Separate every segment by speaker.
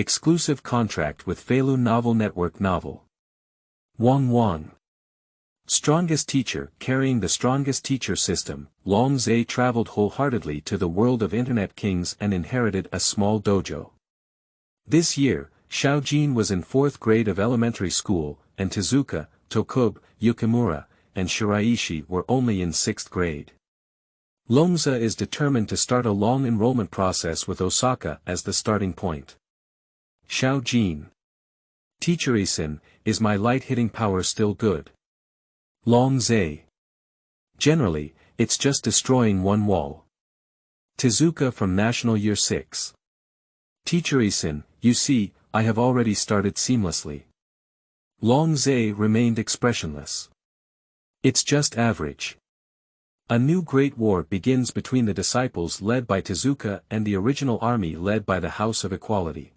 Speaker 1: Exclusive contract with Feilu Novel Network Novel. Wang Wang. Strongest teacher. Carrying the strongest teacher system, Longze traveled wholeheartedly to the world of Internet Kings and inherited a small dojo. This year, Xiao Jin was in 4th grade of elementary school, and Tezuka, Tokube, Yukimura, and Shiraishi were only in 6th grade. Longze is determined to start a long enrollment process with Osaka as the starting point. Xiao Jin. Teacher Yixin, is my light-hitting power still good? Longze. Generally, it's just destroying one wall. Tezuka from National Year 6. Teacher Yixin, you see, I have already started seamlessly. Longze remained expressionless. It's just average. A new great war begins between the disciples led by Tezuka and the original army led by the House of Equality.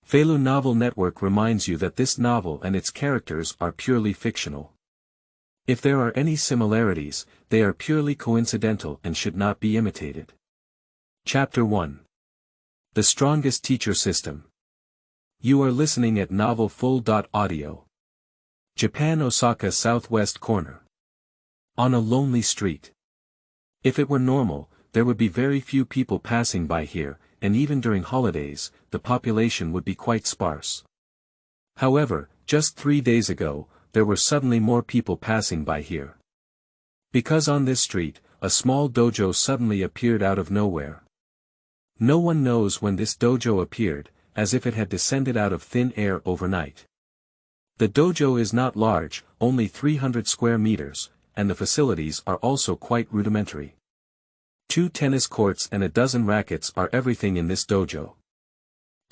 Speaker 1: Feilu Novel Network reminds you that this novel and its characters are purely fictional. If there are any similarities, they are purely coincidental and should not be imitated. Chapter 1. The Strongest Teacher System. You are listening at Novel Full.audio. Japan, Osaka, southwest corner. On a lonely street. If it were normal, there would be very few people passing by here, and even during holidays, the population would be quite sparse. However, just 3 days ago, there were suddenly more people passing by here. Because on this street, a small dojo suddenly appeared out of nowhere. No one knows when this dojo appeared, as if it had descended out of thin air overnight. The dojo is not large, only 300 square meters, and the facilities are also quite rudimentary. 2 tennis courts and a dozen rackets are everything in this dojo.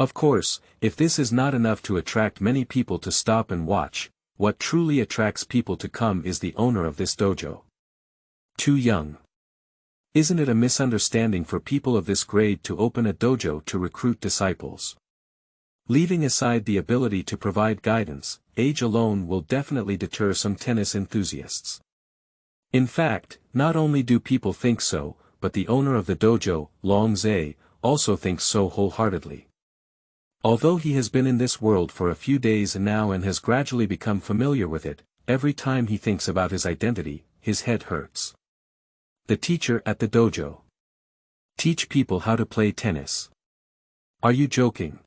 Speaker 1: Of course, if this is not enough to attract many people to stop and watch, what truly attracts people to come is the owner of this dojo. Too young. Isn't it a misunderstanding for people of this grade to open a dojo to recruit disciples? Leaving aside the ability to provide guidance, age alone will definitely deter some tennis enthusiasts. In fact, not only do people think so, but the owner of the dojo, Longze, also thinks so wholeheartedly. Although he has been in this world for a few days now and has gradually become familiar with it, every time he thinks about his identity, his head hurts. The teacher at the dojo. Teach people how to play tennis. Are you joking?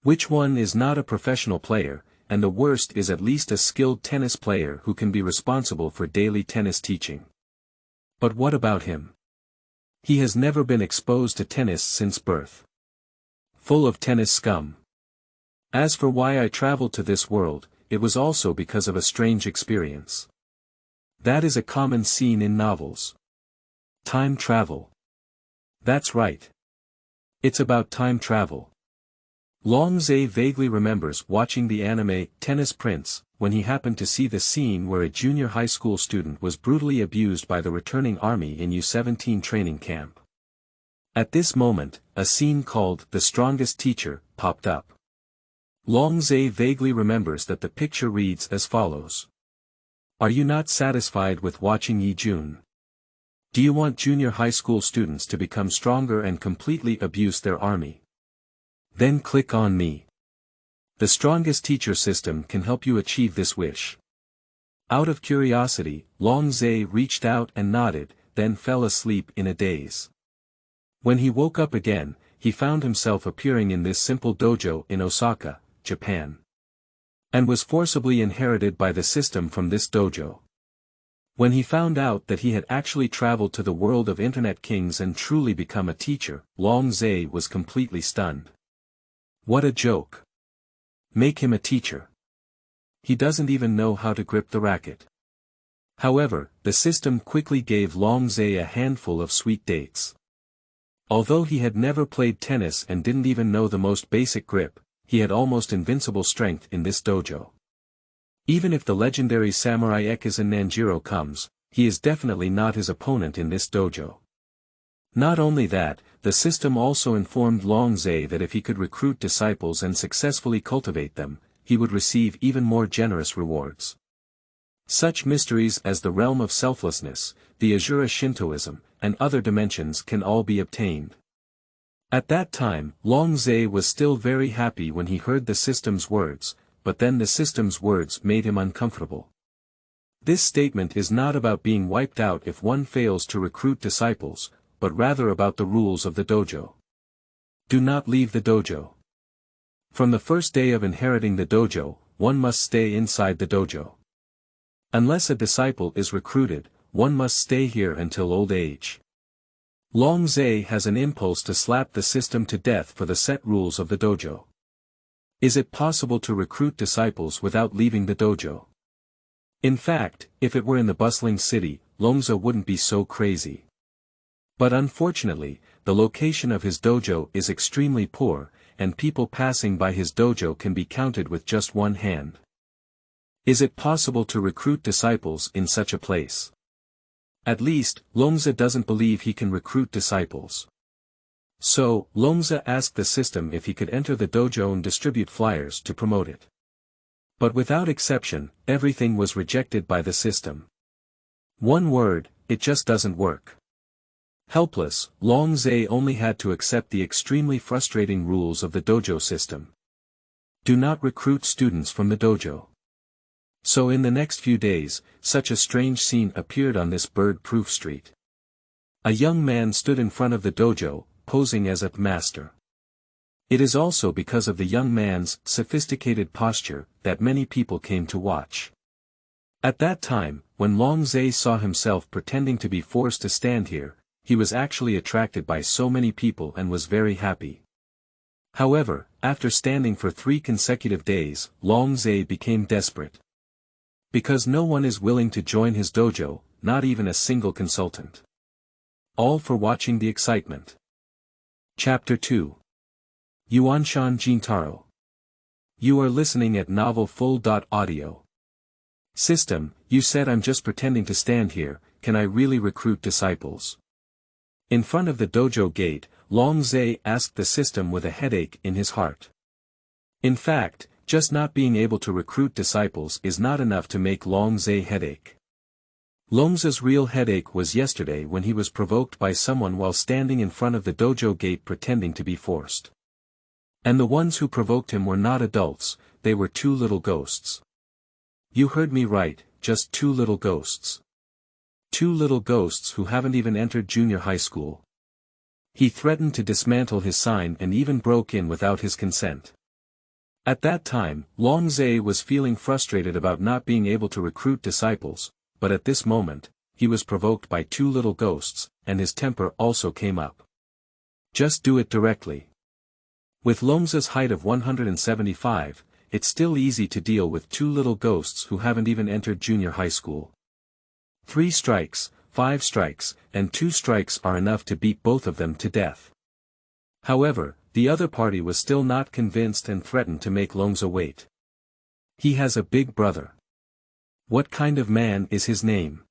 Speaker 1: Which one is not a professional player, and the worst is at least a skilled tennis player who can be responsible for daily tennis teaching? But what about him? He has never been exposed to tennis since birth. Full of tennis scum. As for why I traveled to this world, it was also because of a strange experience. That is a common scene in novels. Time travel. That's right. It's about time travel. Longze vaguely remembers watching the anime Tennis Prince, when he happened to see the scene where a junior high school student was brutally abused by the returning army in U-17 training camp. At this moment, a scene called The Strongest Teacher popped up. Longze vaguely remembers that the picture reads as follows. Are you not satisfied with watching Yi Jun? Do you want junior high school students to become stronger and completely abuse their army? Then click on me. The Strongest Teacher System can help you achieve this wish. Out of curiosity, Longze reached out and nodded, then fell asleep in a daze. When he woke up again, he found himself appearing in this simple dojo in Osaka, Japan. And was forcibly inherited by the system from this dojo. When he found out that he had actually traveled to the world of Internet Kings and truly become a teacher, Longze was completely stunned. What a joke. Make him a teacher. He doesn't even know how to grip the racket. However, the system quickly gave Longze a handful of sweet dates. Although he had never played tennis and didn't even know the most basic grip, he had almost invincible strength in this dojo. Even if the legendary samurai Ekizan Nanjiro comes, he is definitely not his opponent in this dojo. Not only that, the system also informed Longze that if he could recruit disciples and successfully cultivate them, he would receive even more generous rewards. Such mysteries as the realm of selflessness, the Asura Shintoism, and other dimensions can all be obtained. At that time, Longze was still very happy when he heard the system's words, but then the system's words made him uncomfortable. This statement is not about being wiped out if one fails to recruit disciples, but rather about the rules of the dojo. Do not leave the dojo. From the first day of inheriting the dojo, one must stay inside the dojo. Unless a disciple is recruited, one must stay here until old age. Longze has an impulse to slap the system to death for the set rules of the dojo. Is it possible to recruit disciples without leaving the dojo? In fact, if it were in the bustling city, Longze wouldn't be so crazy. But unfortunately, the location of his dojo is extremely poor, and people passing by his dojo can be counted with just one hand. Is it possible to recruit disciples in such a place? At least, Longze doesn't believe he can recruit disciples. So, Longze asked the system if he could enter the dojo and distribute flyers to promote it. But without exception, everything was rejected by the system. One word, it just doesn't work. Helpless, Longze only had to accept the extremely frustrating rules of the dojo system. Do not recruit students from the dojo. So in the next few days, such a strange scene appeared on this bird-proof street. A young man stood in front of the dojo, posing as a master. It is also because of the young man's sophisticated posture that many people came to watch. At that time, when Longze saw himself pretending to be forced to stand here, he was actually attracted by so many people and was very happy. However, after standing for 3 consecutive days, Longze became desperate. Because no one is willing to join his dojo, not even a single consultant. All for watching the excitement. Chapter 2. Yuanshan Jintaro. You are listening at novel full.audio. System, you said I'm just pretending to stand here, can I really recruit disciples? In front of the dojo gate, Longze asked the system with a headache in his heart. In fact, just not being able to recruit disciples is not enough to make Longze headache. Longze's real headache was yesterday when he was provoked by someone while standing in front of the dojo gate pretending to be forced. And the ones who provoked him were not adults, they were 2 little ghosts. You heard me right, just 2 little ghosts. 2 little ghosts who haven't even entered junior high school. He threatened to dismantle his sign and even broke in without his consent. At that time, Longze was feeling frustrated about not being able to recruit disciples, but at this moment, he was provoked by 2 little ghosts, and his temper also came up. Just do it directly. With Longze's height of 175, it's still easy to deal with 2 little ghosts who haven't even entered junior high school. 3 strikes, 5 strikes, and 2 strikes are enough to beat both of them to death. However, the other party was still not convinced and threatened to make Longze wait. He has a big brother. What kind of man is his name?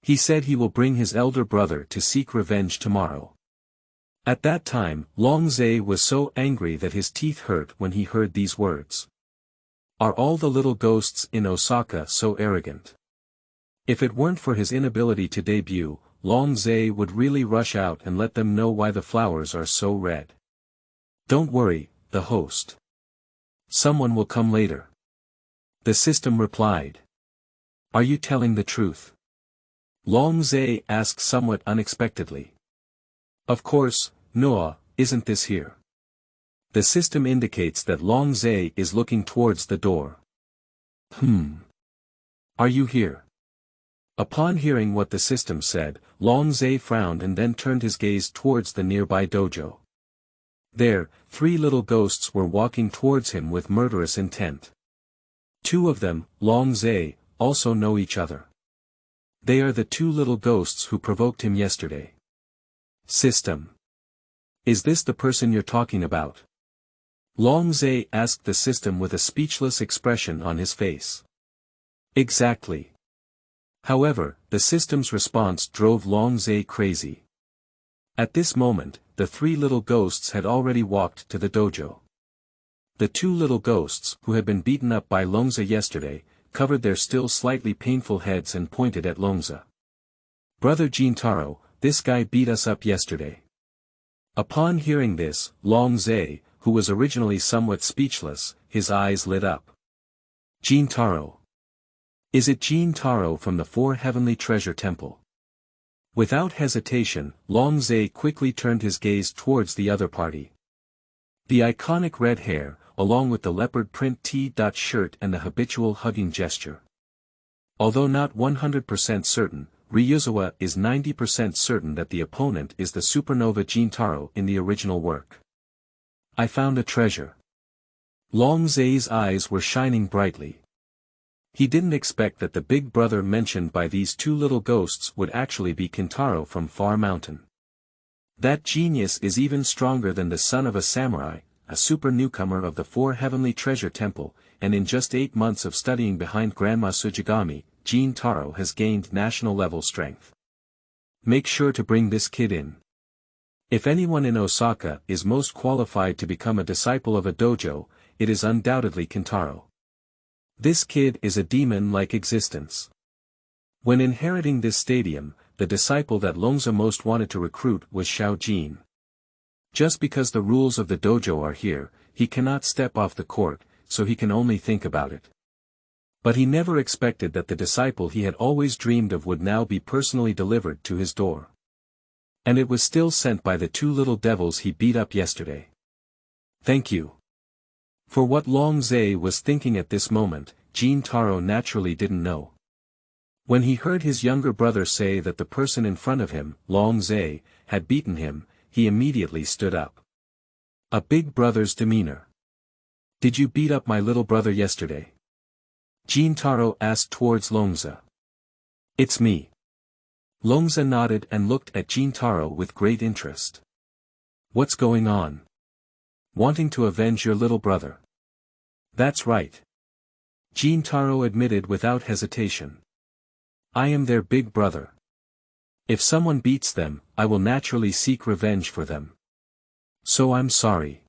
Speaker 1: He said he will bring his elder brother to seek revenge tomorrow. At that time, Longze was so angry that his teeth hurt when he heard these words. Are all the little ghosts in Osaka so arrogant? If it weren't for his inability to debut, Longze would really rush out and let them know why the flowers are so red. Don't worry, the host. Someone will come later. The system replied. Are you telling the truth? Longze asked somewhat unexpectedly. Of course, Noah, isn't this here? The system indicates that Longze is looking towards the door. Are you here? Upon hearing what the system said, Longze frowned and then turned his gaze towards the nearby dojo. There, 3 little ghosts were walking towards him with murderous intent. 2 of them, Longze, also know each other. They are the 2 little ghosts who provoked him yesterday. System. Is this the person you're talking about? Longze asked the system with a speechless expression on his face. Exactly. However, the system's response drove Longze crazy. At this moment, the 3 little ghosts had already walked to the dojo. The 2 little ghosts, who had been beaten up by Longze yesterday, covered their still slightly painful heads and pointed at Longze. Brother Jintaro, this guy beat us up yesterday. Upon hearing this, Longze, who was originally somewhat speechless, his eyes lit up. Jintaro. Is it Jintaro from the Four Heavenly Treasure Temple? Without hesitation, Longze quickly turned his gaze towards the other party. The iconic red hair, along with the leopard print T-shirt and the habitual hugging gesture. Although not 100% certain, Ryuzawa is 90% certain that the opponent is the supernova Jintaro in the original work. I found a treasure. Longze's eyes were shining brightly. He didn't expect that the big brother mentioned by these two little ghosts would actually be Kantaro from Far Mountain. That genius is even stronger than the son of a samurai, a super newcomer of the Four Heavenly Treasure Temple, and in just 8 months of studying behind Grandma Sujigami, Jintaro has gained national-level strength. Make sure to bring this kid in. If anyone in Osaka is most qualified to become a disciple of a dojo, it is undoubtedly Kantaro. This kid is a demon-like existence. When inheriting this stadium, the disciple that Longze most wanted to recruit was Xiao Jin. Just because the rules of the dojo are here, he cannot step off the court, so he can only think about it. But he never expected that the disciple he had always dreamed of would now be personally delivered to his door. And it was still sent by the two little devils he beat up yesterday. Thank you. For what Longze was thinking at this moment, Jintaro naturally didn't know. When he heard his younger brother say that the person in front of him, Longze, had beaten him, he immediately stood up. A big brother's demeanor. Did you beat up my little brother yesterday? Jintaro asked towards Longze. It's me. Longze nodded and looked at Jintaro with great interest. What's going on? Wanting to avenge your little brother? That's right. Jintaro admitted without hesitation. I am their big brother. If someone beats them, I will naturally seek revenge for them. So I'm sorry.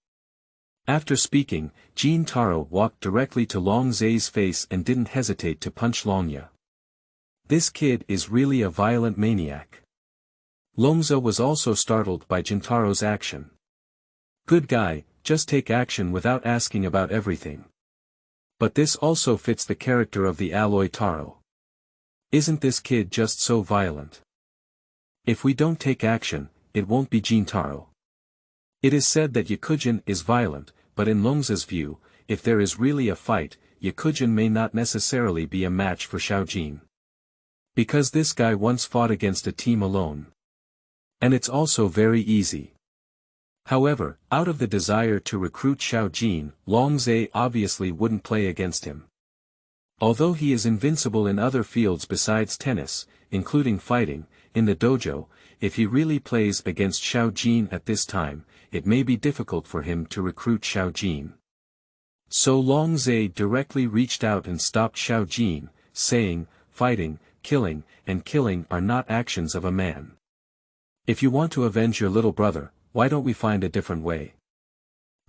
Speaker 1: After speaking, Jintaro walked directly to Longze's face and didn't hesitate to punch Longye. This kid is really a violent maniac. Longze was also startled by Jintaro's action. Good guy, just take action without asking about everything. But this also fits the character of the alloy Taro. Isn't this kid just so violent? If we don't take action, it won't be Jintaro. It is said that Yakujin is violent, but in Longze's view, if there is really a fight, Yakujin may not necessarily be a match for Xiaojin. Because this guy once fought against a team alone. And it's also very easy. However, out of the desire to recruit Xiaojin, Longze obviously wouldn't play against him. Although he is invincible in other fields besides tennis, including fighting, in the dojo, if he really plays against Xiaojin at this time, it may be difficult for him to recruit Xiaojin. So Longze directly reached out and stopped Xiaojin, saying, fighting, killing, and killing are not actions of a man. If you want to avenge your little brother, why don't we find a different way?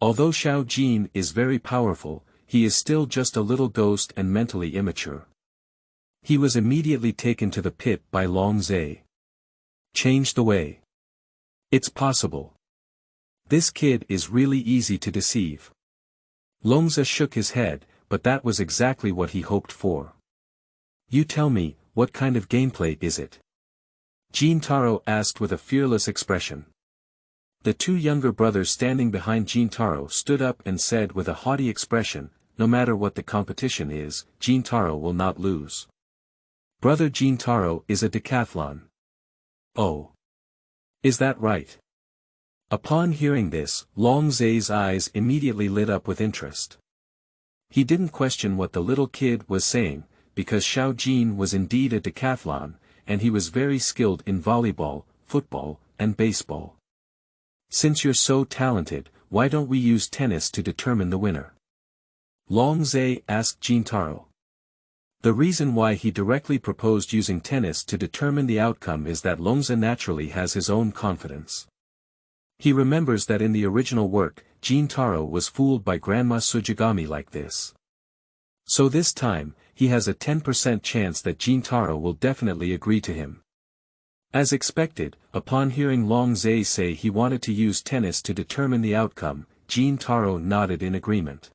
Speaker 1: Although Xiaojin is very powerful, he is still just a little ghost and mentally immature. He was immediately taken to the pit by Longze. Change the way. It's possible. This kid is really easy to deceive. Longze shook his head, but that was exactly what he hoped for. You tell me, what kind of gameplay is it? Jintaro asked with a fearless expression. The two younger brothers standing behind Jintaro stood up and said with a haughty expression, no matter what the competition is, Jintaro will not lose. Brother Jintaro is a decathlon. Oh. Is that right? Upon hearing this, Longze's eyes immediately lit up with interest. He didn't question what the little kid was saying, because Xiaojin was indeed a decathlon, and he was very skilled in volleyball, football, and baseball. Since you're so talented, why don't we use tennis to determine the winner? Longze asked Jintaro. The reason why he directly proposed using tennis to determine the outcome is that Longze naturally has his own confidence. He remembers that in the original work, Jintaro was fooled by Grandma Sujigami like this. So this time, he has a 10% chance that Jintaro will definitely agree to him. As expected, upon hearing Longze say he wanted to use tennis to determine the outcome, Jin Taro nodded in agreement.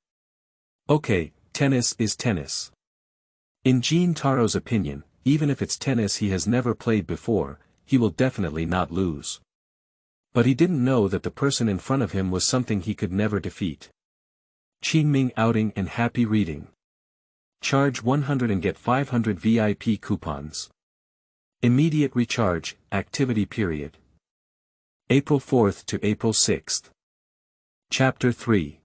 Speaker 1: Okay, tennis is tennis. In Jin Taro's opinion, even if it's tennis he has never played before, he will definitely not lose. But he didn't know that the person in front of him was something he could never defeat. Qingming outing and happy reading. Charge 100 and get 500 VIP coupons. Immediate recharge, activity period. April 4th to April 6th. Chapter 3.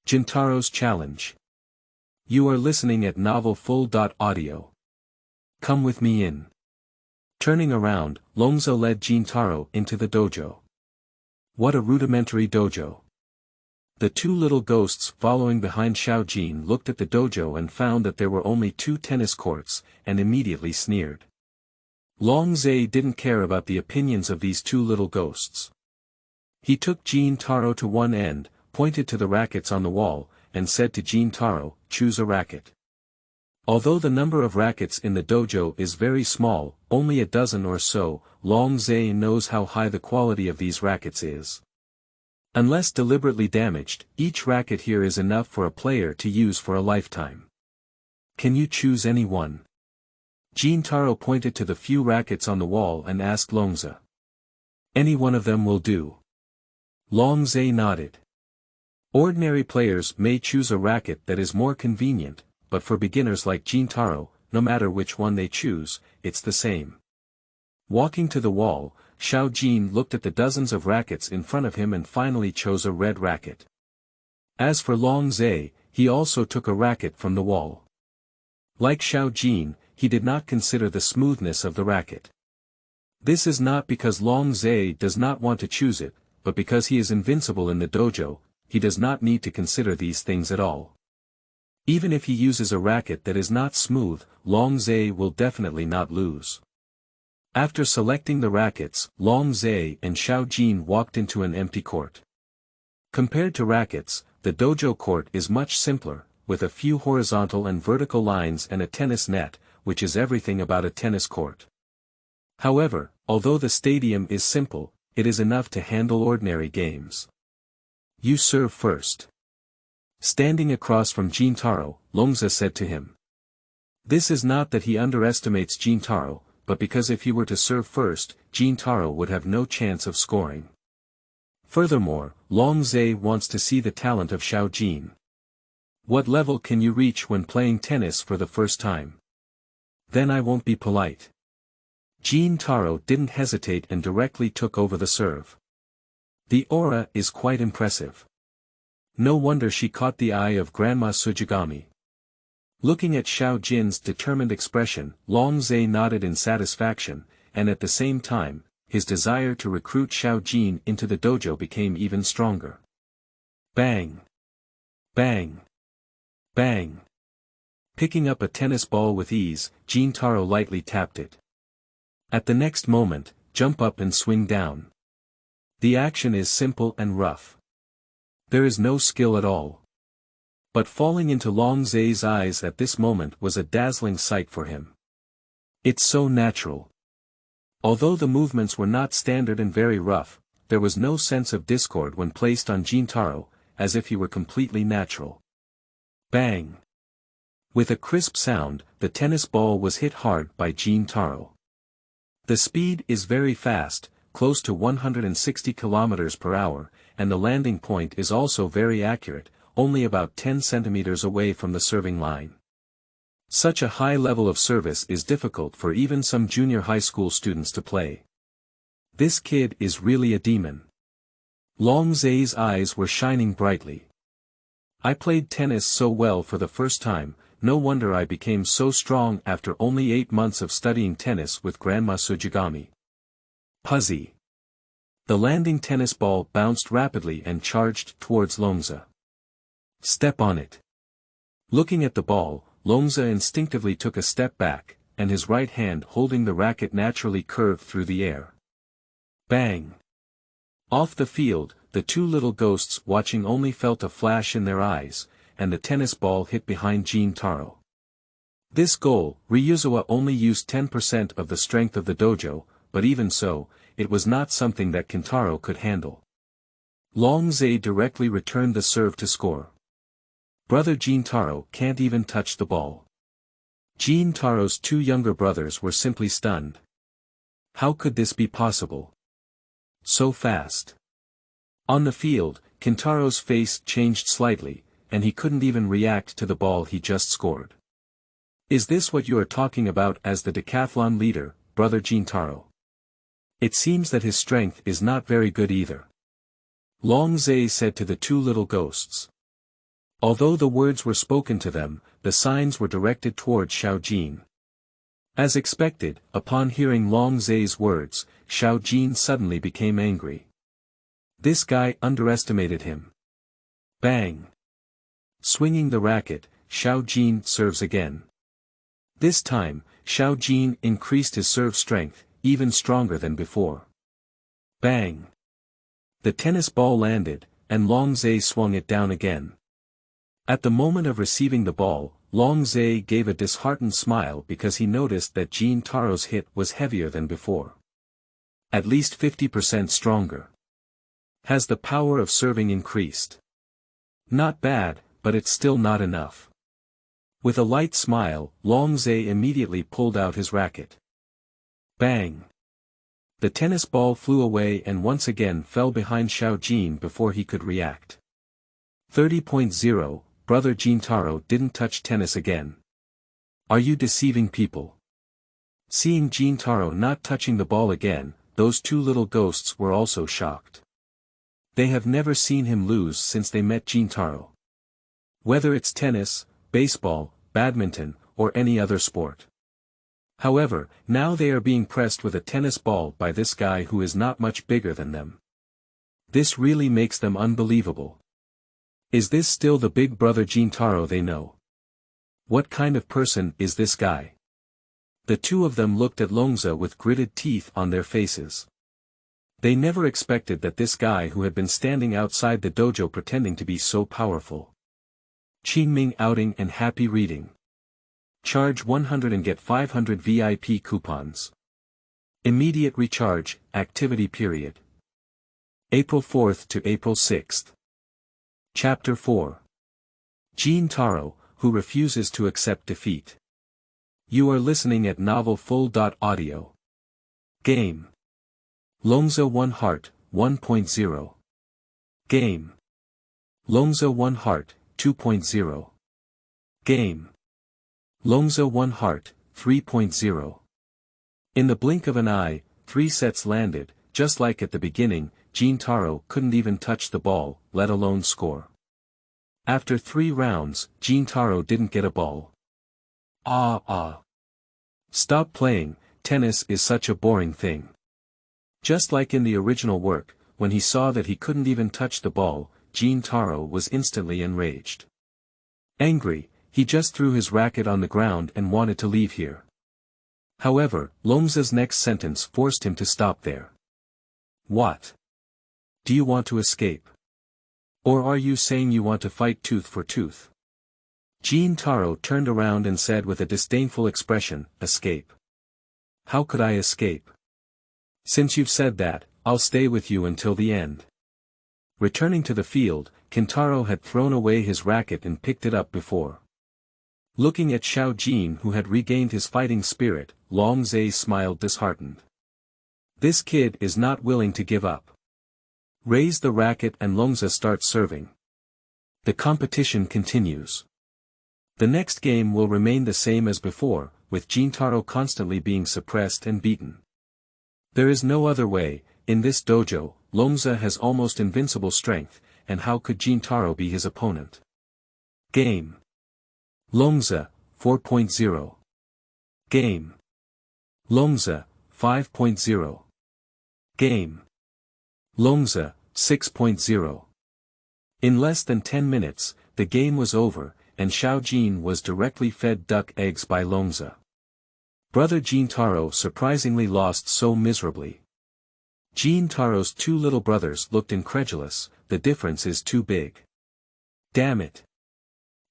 Speaker 1: Jintaro's Challenge. You are listening at novel full.audio. Come with me in. Turning around, Longze led Jintaro into the dojo. What a rudimentary dojo. The two little ghosts following behind Xiaojin looked at the dojo and found that there were only 2 tennis courts, and immediately sneered. Longze didn't care about the opinions of these 2 little ghosts. He took Jintaro to one end, pointed to the rackets on the wall, and said to Jintaro, choose a racket. Although the number of rackets in the dojo is very small, only a dozen or so, Longze knows how high the quality of these rackets is. Unless deliberately damaged, each racket here is enough for a player to use for a lifetime. Can you choose any one? Jintaro pointed to the few rackets on the wall and asked Longze. Any one of them will do. Longze nodded. Ordinary players may choose a racket that is more convenient, but for beginners like Jintaro, no matter which one they choose, it's the same. Walking to the wall, Xiaojin looked at the dozens of rackets in front of him and finally chose a red racket. As for Longze, he also took a racket from the wall. Like Xiaojin, he did not consider the smoothness of the racket. This is not because Longze does not want to choose it, but because he is invincible in the dojo, he does not need to consider these things at all. Even if he uses a racket that is not smooth, Longze will definitely not lose. After selecting the rackets, Longze and Xiaojin walked into an empty court. Compared to rackets, the dojo court is much simpler, with a few horizontal and vertical lines and a tennis net, which is everything about a tennis court. However, although the stadium is simple, it is enough to handle ordinary games. You serve first. Standing across from Jintaro, Longze said to him. This is not that he underestimates Jintaro, but because if he were to serve first, Jintaro would have no chance of scoring. Furthermore, Longze wants to see the talent of Xiaojin. What level can you reach when playing tennis for the first time? Then I won't be polite. Jintaro didn't hesitate and directly took over the serve. The aura is quite impressive. No wonder she caught the eye of Grandma Sujigami. Looking at Xiaojin's determined expression, Longze nodded in satisfaction, and at the same time, his desire to recruit Xiaojin into the dojo became even stronger. Bang! Bang! Bang! Picking up a tennis ball with ease, Jintaro lightly tapped it. At the next moment, jump up and swing down. The action is simple and rough. There is no skill at all. But falling into Longze's eyes at this moment was a dazzling sight for him. It's so natural. Although the movements were not standard and very rough, there was no sense of discord when placed on Jintaro, as if he were completely natural. Bang! With a crisp sound, the tennis ball was hit hard by Jintaro. The speed is very fast, close to 160 km per hour, and the landing point is also very accurate, only about 10 centimeters away from the serving line. Such a high level of service is difficult for even some junior high school students to play. This kid is really a demon. Longze's eyes were shining brightly. I played tennis so well for the first time, no wonder I became so strong after only 8 months of studying tennis with Grandma Sujigami. Puzzy. The landing tennis ball bounced rapidly and charged towards Longze. Step on it. Looking at the ball, Longze instinctively took a step back, and his right hand holding the racket naturally curved through the air. Bang! Off the field, the two little ghosts watching only felt a flash in their eyes, and the tennis ball hit behind Jintaro. This goal, Ryuzawa only used 10% of the strength of the dojo, but even so, it was not something that Kantaro could handle. Longze directly returned the serve to score. Brother Jintaro can't even touch the ball. Jintaro's two younger brothers were simply stunned. How could this be possible? So fast. On the field, Kintaro's face changed slightly, and he couldn't even react to the ball he just scored. Is this what you are talking about as the decathlon leader, Brother Jintaro? It seems that his strength is not very good either. Longze said to the two little ghosts. Although the words were spoken to them, the signs were directed toward Xiao Jin. As expected, upon hearing Longze's words, Xiao Jin suddenly became angry. This guy underestimated him. Bang! Swinging the racket, Xiao Jin serves again. This time, Xiao Jin increased his serve strength, even stronger than before. Bang! The tennis ball landed, and Longze swung it down again. At the moment of receiving the ball, Longze gave a disheartened smile because he noticed that Jintaro's hit was heavier than before. At least 50% stronger. Has the power of serving increased? Not bad, but it's still not enough. With a light smile, Longze immediately pulled out his racket. Bang! The tennis ball flew away and once again fell behind Xiao Jin before he could react. 30.0, Brother Jintaro didn't touch tennis again. Are you deceiving people? Seeing Jintaro not touching the ball again, those two little ghosts were also shocked. They have never seen him lose since they met Jintaro. Whether it's tennis, baseball, badminton, or any other sport. However, now they are being pressed with a tennis ball by this guy who is not much bigger than them. This really makes them unbelievable. Is this still the big brother Jintaro they know? What kind of person is this guy? The two of them looked at Longze with gritted teeth on their faces. They never expected that this guy who had been standing outside the dojo pretending to be so powerful. Qingming outing and happy reading. Charge 100 and get 500 VIP coupons. Immediate recharge, activity period. April 4th to April 6th. Chapter 4. Jintaro, who refuses to accept defeat. You are listening at novel full.audio. Game. Longze 1 Heart, 1.0. Game. Longze 1 Heart, 2.0. Game. Longze 1 Heart, 3.0. In the blink of an eye, 3 sets landed, just like at the beginning, Jintaro couldn't even touch the ball, let alone score. After 3 rounds, Jintaro didn't get a ball. Stop playing, tennis is such a boring thing. Just like in the original work, when he saw that he couldn't even touch the ball, Jintaro was instantly enraged. Angry, he just threw his racket on the ground and wanted to leave here. However, Longze's next sentence forced him to stop there. What? Do you want to escape? Or are you saying you want to fight tooth for tooth? Jintaro turned around and said with a disdainful expression, escape. How could I escape? Since you've said that, I'll stay with you until the end. Returning to the field, Kantaro had thrown away his racket and picked it up before. Looking at Xiao Jin who had regained his fighting spirit, Longze smiled disheartened. This kid is not willing to give up. Raise the racket and Longze starts serving. The competition continues. The next game will remain the same as before, with Jintaro constantly being suppressed and beaten. There is no other way. In this dojo, Longze has almost invincible strength, and how could Jintaro be his opponent? Game. Longze, 4.0. Game. Longze, 5.0. Game. Longze, 6.0. In less than 10 minutes, the game was over, and Xiao Jin was directly fed duck eggs by Longze. Brother Jintaro surprisingly lost so miserably. Jintaro's 2 little brothers looked incredulous, the difference is too big. Damn it.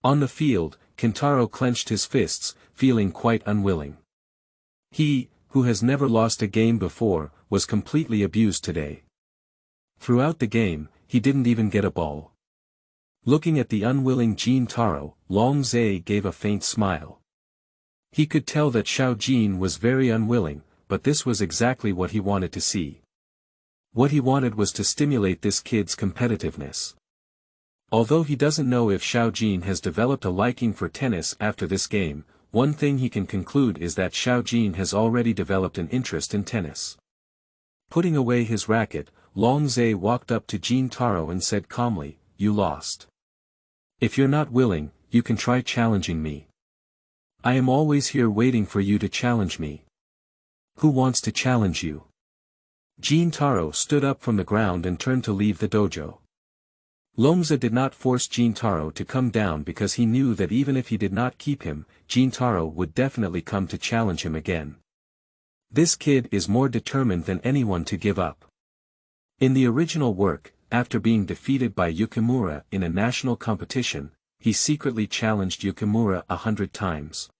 Speaker 1: On the field, Kantaro clenched his fists, feeling quite unwilling. He, who has never lost a game before, was completely abused today. Throughout the game, he didn't even get a ball. Looking at the unwilling Jin Taro, Longze gave a faint smile. He could tell that Xiao Jin was very unwilling, but this was exactly what he wanted to see. What he wanted was to stimulate this kid's competitiveness. Although he doesn't know if Xiao Jin has developed a liking for tennis after this game, one thing he can conclude is that Xiao Jin has already developed an interest in tennis. Putting away his racket, Longze walked up to Jin Taro and said calmly, "You lost. If you're not willing, you can try challenging me. I am always here waiting for you to challenge me. Who wants to challenge you?" Jin Taro stood up from the ground and turned to leave the dojo. Longze did not force Jin Taro to come down because he knew that even if he did not keep him, Jin Taro would definitely come to challenge him again. This kid is more determined than anyone to give up. In the original work, after being defeated by Yukimura in a national competition, he secretly challenged Yukimura 100 times.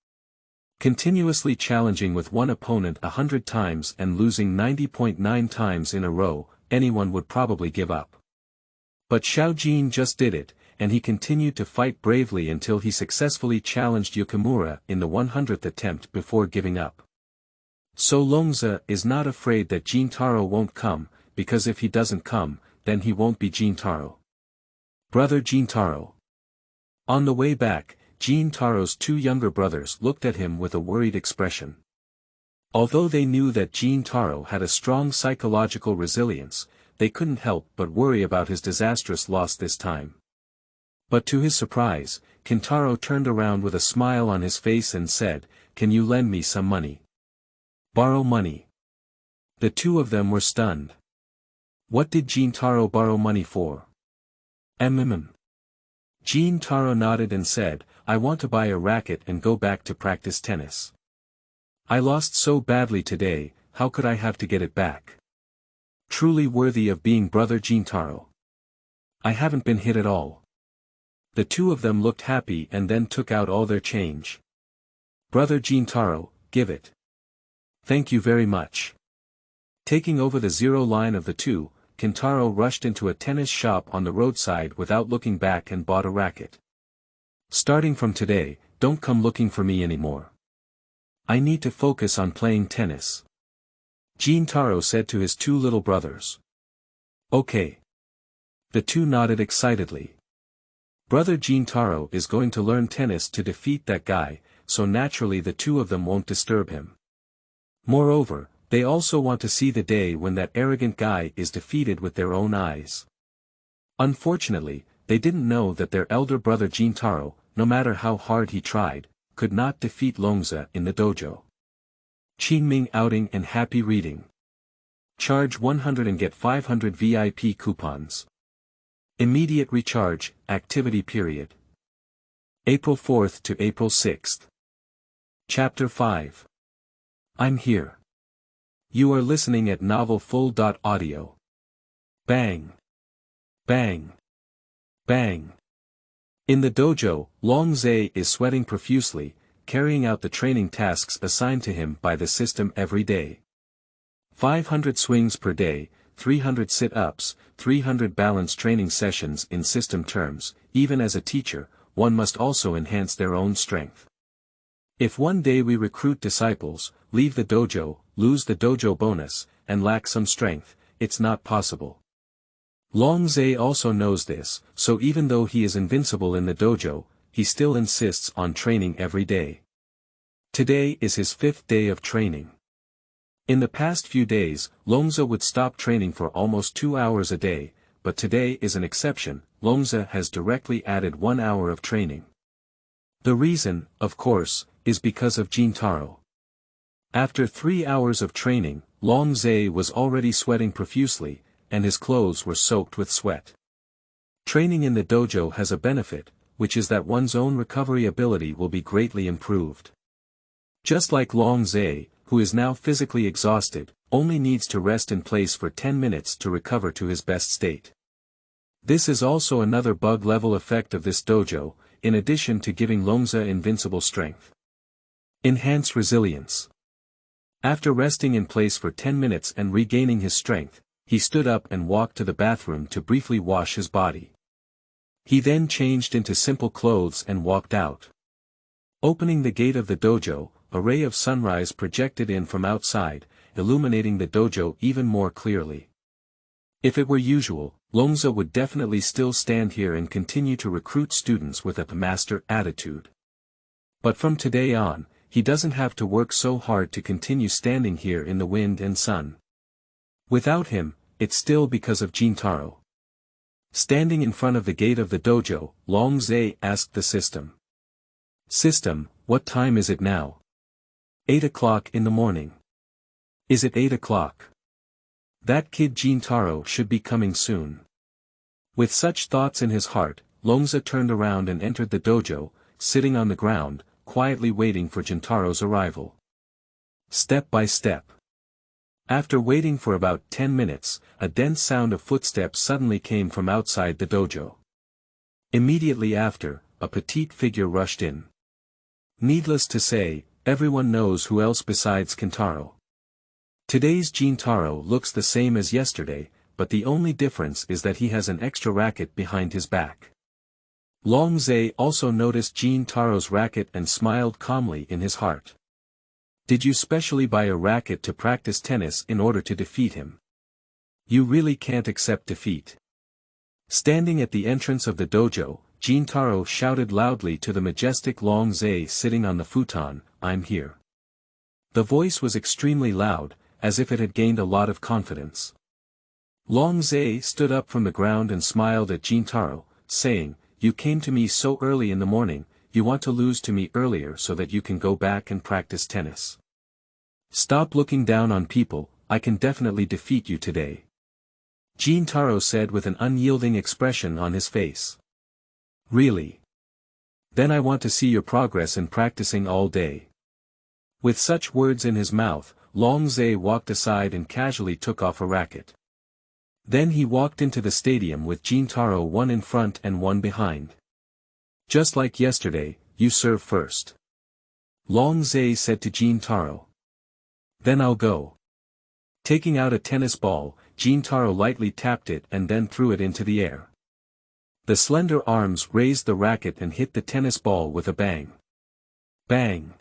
Speaker 1: Continuously challenging with one opponent 100 times and losing 90.9 times in a row, anyone would probably give up. But Xiao Jin just did it, and he continued to fight bravely until he successfully challenged Yukimura in the 100th attempt before giving up. So Longze is not afraid that Jin Taro won't come, because if he doesn't come, then he won't be Jin Taro. Brother Jin Taro. On the way back, Jin Taro's two younger brothers looked at him with a worried expression. Although they knew that Jin Taro had a strong psychological resilience, they couldn't help but worry about his disastrous loss this time. But to his surprise, Kantaro turned around with a smile on his face and said, "Can you lend me some money?" Borrow money. The two of them were stunned. What did Jin Taro borrow money for? Jin Taro nodded and said, "I want to buy a racket and go back to practice tennis. I lost so badly today, how could I have to get it back? Truly worthy of being brother Jin Taro. I haven't been hit at all." The two of them looked happy and then took out all their change. "Brother Jin Taro, give it." "Thank you very much." Taking over the zero line of the two, Kantaro rushed into a tennis shop on the roadside without looking back and bought a racket. "Starting from today, don't come looking for me anymore. I need to focus on playing tennis," Jin Taro said to his two little brothers. "Okay." The two nodded excitedly. Brother Jin Taro is going to learn tennis to defeat that guy, so naturally the two of them won't disturb him. Moreover, they also want to see the day when that arrogant guy is defeated with their own eyes. Unfortunately, they didn't know that their elder brother Jin Taro, no matter how hard he tried, could not defeat Longze in the dojo. Qingming outing and happy reading. Charge 100 and get 500 VIP coupons. Immediate recharge, activity period. April 4th to April 6th. Chapter 5. I'm here. You are listening at novel full.audio. Bang. Bang. Bang. In the dojo, Longze is sweating profusely, carrying out the training tasks assigned to him by the system every day. 500 swings per day, 300 sit-ups, 300 balance training sessions in system terms. Even as a teacher, one must also enhance their own strength. If one day we recruit disciples, leave the dojo, lose the dojo bonus, and lack some strength, it's not possible. Longze also knows this, so even though he is invincible in the dojo, he still insists on training every day. Today is his 5th day of training. In the past few days, Longze would stop training for almost 2 hours a day, but today is an exception. Longze has directly added 1 hour of training. The reason, of course, is because of Jin Taro. After 3 hours of training, Longze was already sweating profusely, and his clothes were soaked with sweat. Training in the dojo has a benefit, which is that one's own recovery ability will be greatly improved. Just like Longze, who is now physically exhausted, only needs to rest in place for 10 minutes to recover to his best state. This is also another bug-level effect of this dojo, in addition to giving Longze invincible strength. Enhance resilience. After resting in place for 10 minutes and regaining his strength, he stood up and walked to the bathroom to briefly wash his body. He then changed into simple clothes and walked out. Opening the gate of the dojo, a ray of sunrise projected in from outside, illuminating the dojo even more clearly. If it were usual, Longze would definitely still stand here and continue to recruit students with a master attitude. But from today on, he doesn't have to work so hard to continue standing here in the wind and sun. Without him, it's still because of Jintaro. Standing in front of the gate of the dojo, Longze asked the system. System, what time is it now? 8 o'clock in the morning. Is it 8 o'clock? That kid Jintaro should be coming soon. With such thoughts in his heart, Longze turned around and entered the dojo, sitting on the ground, quietly waiting for Jintaro's arrival. Step by step. After waiting for about 10 minutes, a dense sound of footsteps suddenly came from outside the dojo. Immediately after, a petite figure rushed in. Needless to say, everyone knows who else besides Kantaro. Today's Jintaro looks the same as yesterday, but the only difference is that he has an extra racket behind his back. Longze also noticed Jintaro's racket and smiled calmly in his heart. Did you specially buy a racket to practice tennis in order to defeat him? You really can't accept defeat. Standing at the entrance of the dojo, Jintaro shouted loudly to the majestic Longze sitting on the futon, I'm here. The voice was extremely loud, as if it had gained a lot of confidence. Longze stood up from the ground and smiled at Jintaro, saying, You came to me so early in the morning, you want to lose to me earlier so that you can go back and practice tennis. Stop looking down on people, I can definitely defeat you today. Jintaro said with an unyielding expression on his face. Really? Then I want to see your progress in practicing all day. With such words in his mouth, Longze walked aside and casually took off a racket. Then he walked into the stadium with Jintaro one in front and one behind. Just like yesterday, you serve first. Longze said to Jintaro. Then I'll go. Taking out a tennis ball, Jintaro lightly tapped it and then threw it into the air. The slender arms raised the racket and hit the tennis ball with a bang. Bang!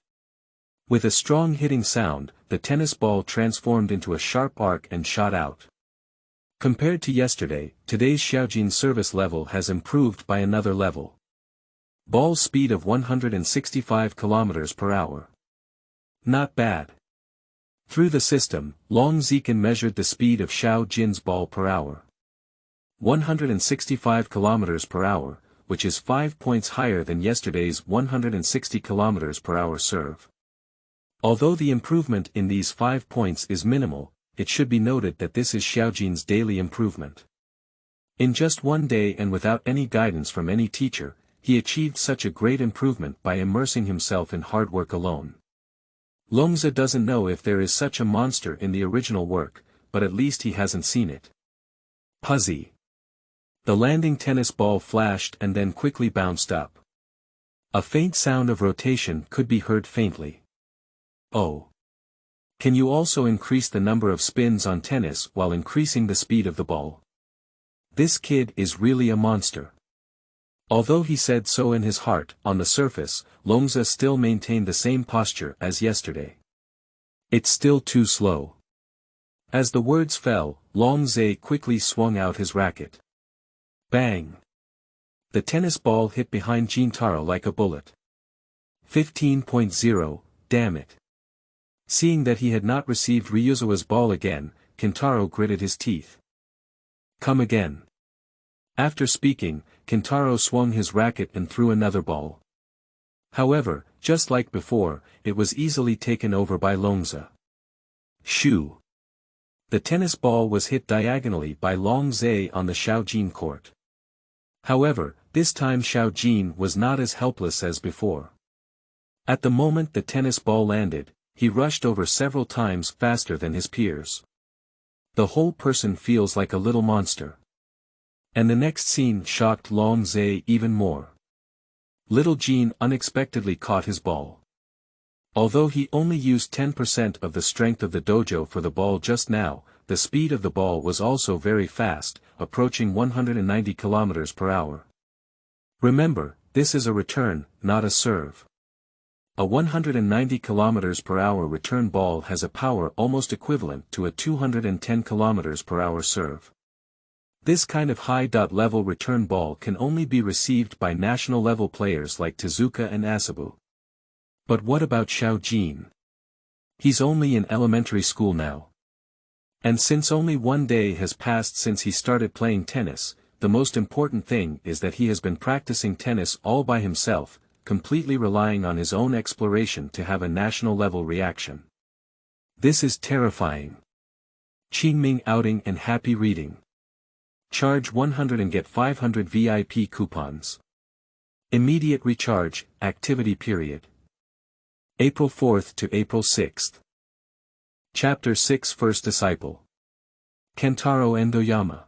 Speaker 1: With a strong hitting sound, the tennis ball transformed into a sharp arc and shot out. Compared to yesterday, today's Xiaojin service level has improved by another level. Ball speed of 165 km per hour. Not bad. Through the system, Longze measured the speed of Xiao Jin's ball per hour. 165 km per hour, which is 5 points higher than yesterday's 160 km per hour serve. Although the improvement in these 5 points is minimal, it should be noted that this is Xiaojin's daily improvement. In just one day and without any guidance from any teacher, he achieved such a great improvement by immersing himself in hard work alone. Longze doesn't know if there is such a monster in the original work, but at least he hasn't seen it. Puzzy. The landing tennis ball flashed and then quickly bounced up. A faint sound of rotation could be heard faintly. Oh. Can you also increase the number of spins on tennis while increasing the speed of the ball? This kid is really a monster. Although he said so in his heart, on the surface, Longze still maintained the same posture as yesterday. It's still too slow. As the words fell, Longze quickly swung out his racket. Bang! The tennis ball hit behind Jintaro like a bullet. 15.0, damn it. Seeing that he had not received Ryuzawa's ball again, Kantaro gritted his teeth. Come again. After speaking, Kantaro swung his racket and threw another ball. However, just like before, it was easily taken over by Longze. Shoo! The tennis ball was hit diagonally by Longze on the Xiaojin court. However, this time Xiaojin was not as helpless as before. At the moment the tennis ball landed, he rushed over several times faster than his peers. The whole person feels like a little monster. And the next scene shocked Longze even more. Little Jin unexpectedly caught his ball. Although he only used 10% of the strength of the dojo for the ball just now, the speed of the ball was also very fast, approaching 190 km per hour. Remember, this is a return, not a serve. A 190 km per hour return ball has a power almost equivalent to a 210 km per hour serve. This kind of high-level return ball can only be received by national-level players like Tezuka and Asabu. But what about Xiao Jin? He's only in elementary school now. And since only one day has passed since he started playing tennis, the most important thing is that he has been practicing tennis all by himself, completely relying on his own exploration to have a national-level reaction. This is terrifying. Qingming outing and happy reading. Charge 100 and get 500 VIP coupons. Immediate recharge, activity period. April 4th to April 6th. Chapter 6 First Disciple. Kantaro Endoyama.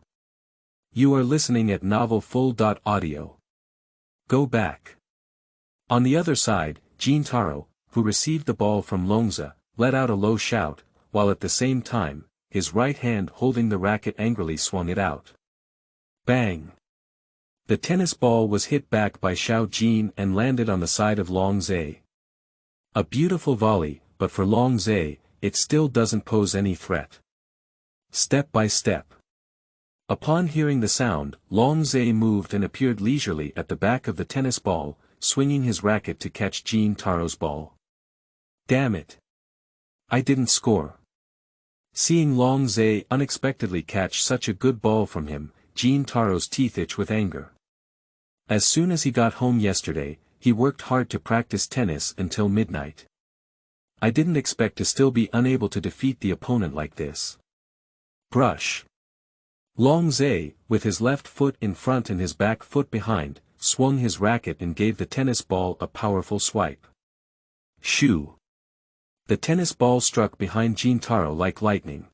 Speaker 1: You are listening at novel full.audio. Go back. On the other side, Jintaro, who received the ball from Longze, let out a low shout, while at the same time, his right hand holding the racket angrily swung it out. Bang! The tennis ball was hit back by Xiao Jin and landed on the side of Longze. A beautiful volley, but for Longze, it still doesn't pose any threat. Step by step. Upon hearing the sound, Longze moved and appeared leisurely at the back of the tennis ball, swinging his racket to catch Jin Taro's ball. Damn it! I didn't score. Seeing Longze unexpectedly catch such a good ball from him, Jin Taro's teeth itch with anger. As soon as he got home yesterday, he worked hard to practice tennis until midnight. I didn't expect to still be unable to defeat the opponent like this. Brush. Longze, with his left foot in front and his back foot behind, swung his racket and gave the tennis ball a powerful swipe. Shoo! The tennis ball struck behind Jintaro like lightning.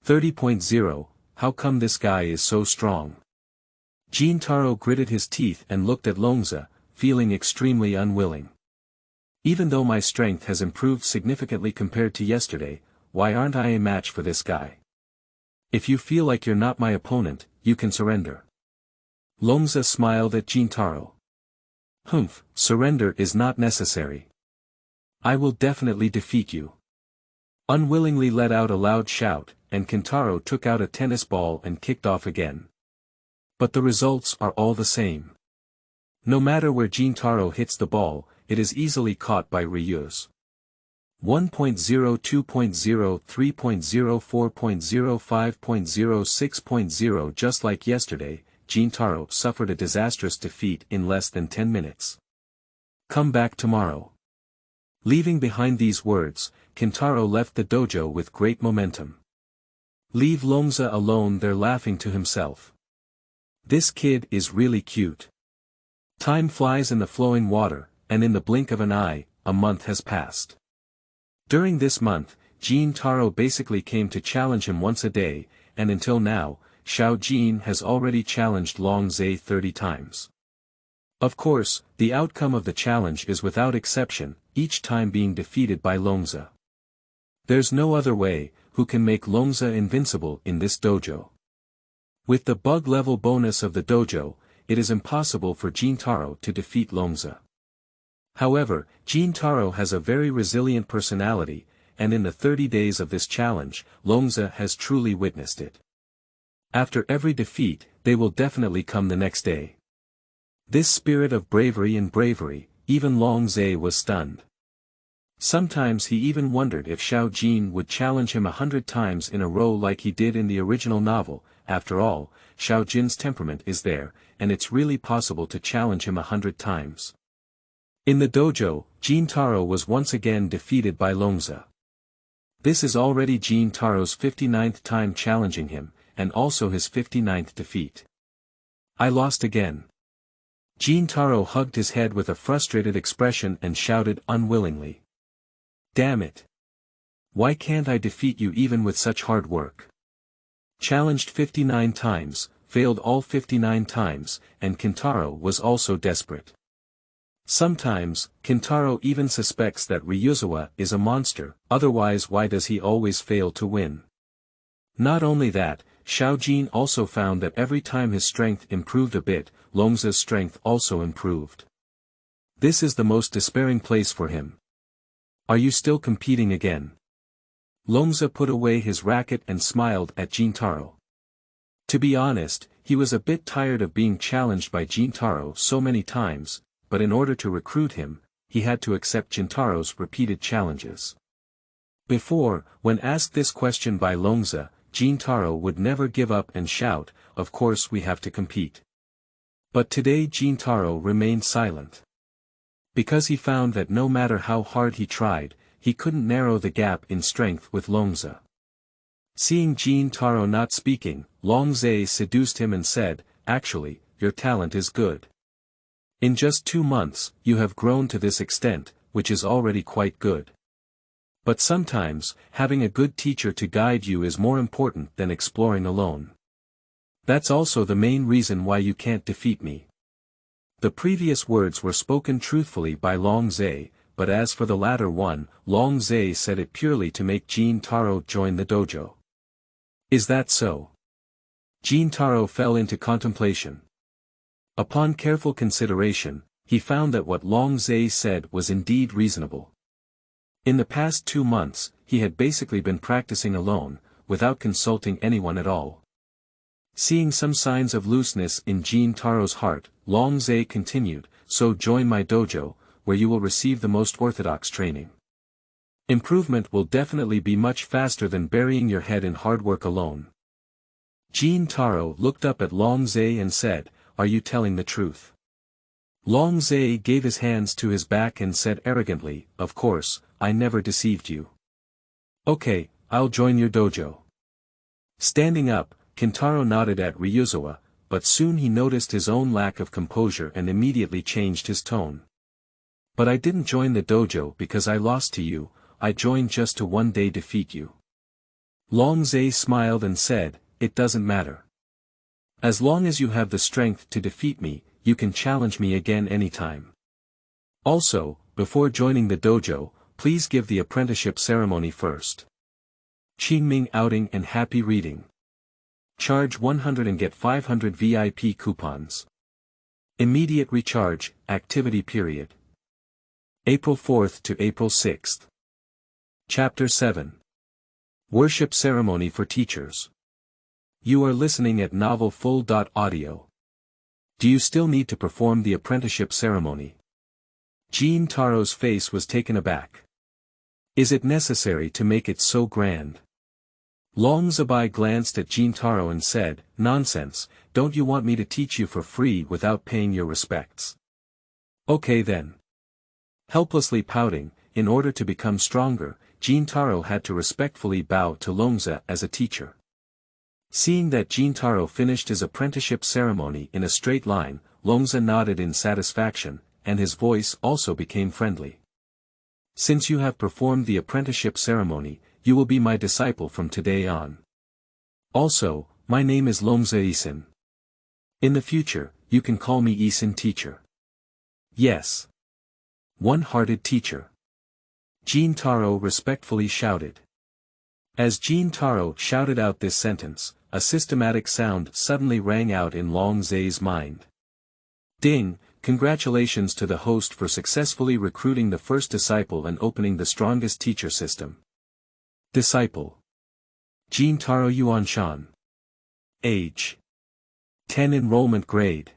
Speaker 1: 30.0, how come this guy is so strong? Jintaro gritted his teeth and looked at Longze, feeling extremely unwilling. Even though my strength has improved significantly compared to yesterday, why aren't I a match for this guy? If you feel like you're not my opponent, you can surrender. Longze smiled at Jintaro. Humph, surrender is not necessary. I will definitely defeat you. Unwillingly let out a loud shout, and Kantaro took out a tennis ball and kicked off again. But the results are all the same. No matter where Jintaro hits the ball, it is easily caught by Ryu's. 1.0, 2.0, 3.0, 4.0, 5.0, 6.0 Just like yesterday, Jintaro suffered a disastrous defeat in less than 10 minutes. Come back tomorrow. Leaving behind these words, Kantaro left the dojo with great momentum. Leave Longze alone there laughing to himself. This kid is really cute. Time flies in the flowing water, and in the blink of an eye, a month has passed. During this month, Jintaro basically came to challenge him once a day, and until now, Xiao Jin has already challenged Longze 30 times. Of course, the outcome of the challenge is without exception, each time being defeated by Longze. There's no other way, who can make Longze invincible in this dojo. With the bug level bonus of the dojo, it is impossible for Jintaro to defeat Longze. However, Jintaro has a very resilient personality, and in the 30 days of this challenge, Longze has truly witnessed it. After every defeat, they will definitely come the next day. This spirit of bravery, even Longze was stunned. Sometimes he even wondered if Xiao Jin would challenge him 100 times in a row like he did in the original novel. After all, Xiao Jin's temperament is there, and it's really possible to challenge him 100 times. In the dojo, Jintaro was once again defeated by Longze. This is already Jintaro's 59th time challenging him, and also his 59th defeat. I lost again. Jintaro hugged his head with a frustrated expression and shouted unwillingly. Damn it! Why can't I defeat you even with such hard work? Challenged 59 times, failed all 59 times, and Kantaro was also desperate. Sometimes, Kantaro even suspects that Ryuzawa is a monster, otherwise why does he always fail to win? Not only that, Xiao Jin also found that every time his strength improved a bit, Longze's strength also improved. This is the most despairing place for him. Are you still competing again? Longze put away his racket and smiled at Jintaro. To be honest, he was a bit tired of being challenged by Jintaro so many times, but in order to recruit him, he had to accept Jintaro's repeated challenges. Before, when asked this question by Longze, Jintaro would never give up and shout, "Of course we have to compete." But today Jintaro remained silent. Because he found that no matter how hard he tried, he couldn't narrow the gap in strength with Longze. Seeing Jintaro not speaking, Longze seduced him and said, "Actually, your talent is good. In just 2 months, you have grown to this extent, which is already quite good. But sometimes, having a good teacher to guide you is more important than exploring alone. That's also the main reason why you can't defeat me." The previous words were spoken truthfully by Longze, but as for the latter one, Longze said it purely to make Jintaro join the dojo. Is that so? Jintaro fell into contemplation. Upon careful consideration, he found that what Longze said was indeed reasonable. In the past 2 months, he had basically been practicing alone, without consulting anyone at all. Seeing some signs of looseness in Jintaro's heart, Longze continued, "So join my dojo, where you will receive the most orthodox training. Improvement will definitely be much faster than burying your head in hard work alone." Jintaro looked up at Longze and said, "Are you telling the truth?" Longze gave his hands to his back and said arrogantly, "Of course, I never deceived you. Okay, I'll join your dojo." Standing up, Kantaro nodded at Ryuzawa, but soon he noticed his own lack of composure and immediately changed his tone. "But I didn't join the dojo because I lost to you, I joined just to one day defeat you." Longze smiled and said, "It doesn't matter. As long as you have the strength to defeat me, you can challenge me again anytime. Also, before joining the dojo, please give the apprenticeship ceremony first. Qingming outing and happy reading. Charge 100 and get 500 VIP coupons. Immediate recharge, activity period. April 4th to April 6th. Chapter 7. Worship Ceremony for Teachers. You are listening at Novel Full.audio. Do you still need to perform the apprenticeship ceremony? Jintaro's face was taken aback. Is it necessary to make it so grand? Longze glanced at Jintaro and said, "Nonsense, don't you want me to teach you for free without paying your respects? Okay then." Helplessly pouting, in order to become stronger, Jintaro had to respectfully bow to Longze as a teacher. Seeing that Jintaro finished his apprenticeship ceremony in a straight line, Longze nodded in satisfaction, and his voice also became friendly. "Since you have performed the apprenticeship ceremony, you will be my disciple from today on. Also, my name is Longze Yixin. In the future, you can call me Yixin teacher." "Yes. One-hearted teacher." Jintaro respectfully shouted. As Jintaro shouted out this sentence, a systematic sound suddenly rang out in Longze's mind. "Ding, congratulations to the host for successfully recruiting the first disciple and opening the strongest teacher system. Disciple. Jintaro Yuanshan. Age. 10 enrollment grade.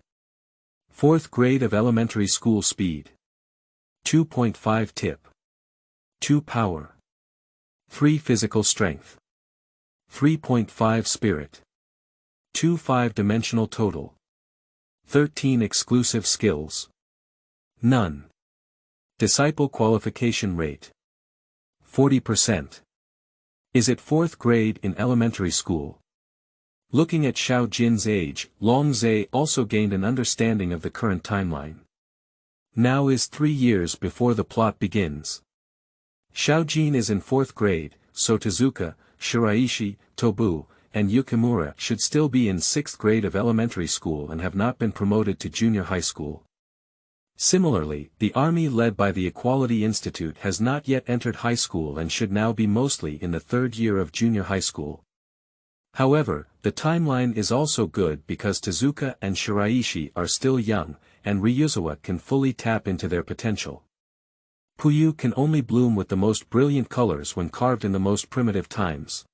Speaker 1: 4th grade of elementary school speed. 2.5 tip. 2 power. 3 physical strength. 3.5 spirit. 2 5-dimensional total. 13 exclusive skills. None. Disciple qualification rate. 40%. Is it 4th grade in elementary school?" Looking at Xiao Jin's age, Longze also gained an understanding of the current timeline. Now is 3 years before the plot begins. Xiao Jin is in 4th grade, so Tezuka, Shiraishi, Tobu, and Yukimura should still be in 6th grade of elementary school and have not been promoted to junior high school. Similarly, the army led by the Equality Institute has not yet entered high school and should now be mostly in the third year of junior high school. However, the timeline is also good because Tezuka and Shiraishi are still young, and Ryuzawa can fully tap into their potential. Puyu can only bloom with the most brilliant colors when carved in the most primitive times.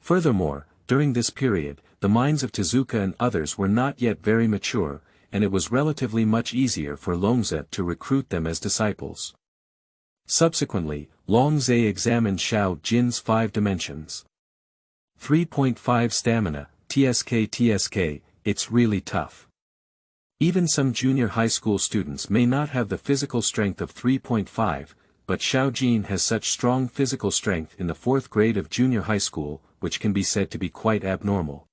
Speaker 1: Furthermore, during this period, the minds of Tezuka and others were not yet very mature, and it was relatively much easier for Longze to recruit them as disciples. Subsequently, Longze examined Xiao Jin's 5 dimensions. 3.5 stamina, TSK, it's really tough. Even some junior high school students may not have the physical strength of 3.5, but Xiaojin has such strong physical strength in the 4th grade of junior high school, which can be said to be quite abnormal.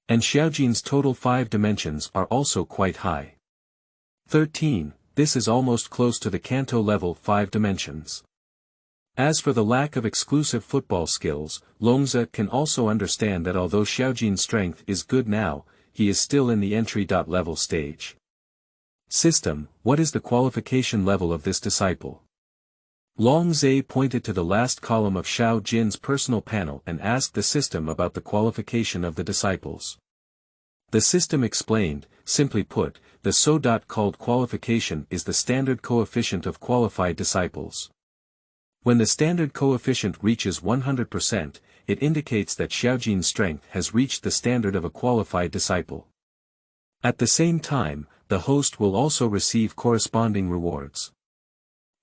Speaker 1: And Xiaojin's total 5 dimensions are also quite high. 13, this is almost close to the Kanto level 5 dimensions. As for the lack of exclusive football skills, Longze can also understand that although Xiaojin's strength is good now, he is still in the entry-level stage. System, what is the qualification level of this disciple? Longze pointed to the last column of Xiao Jin's personal panel and asked the system about the qualification of the disciples. The system explained, simply put, the so-called qualification is the standard coefficient of qualified disciples. When the standard coefficient reaches 100%, it indicates that Xiaojin's strength has reached the standard of a qualified disciple. At the same time, the host will also receive corresponding rewards.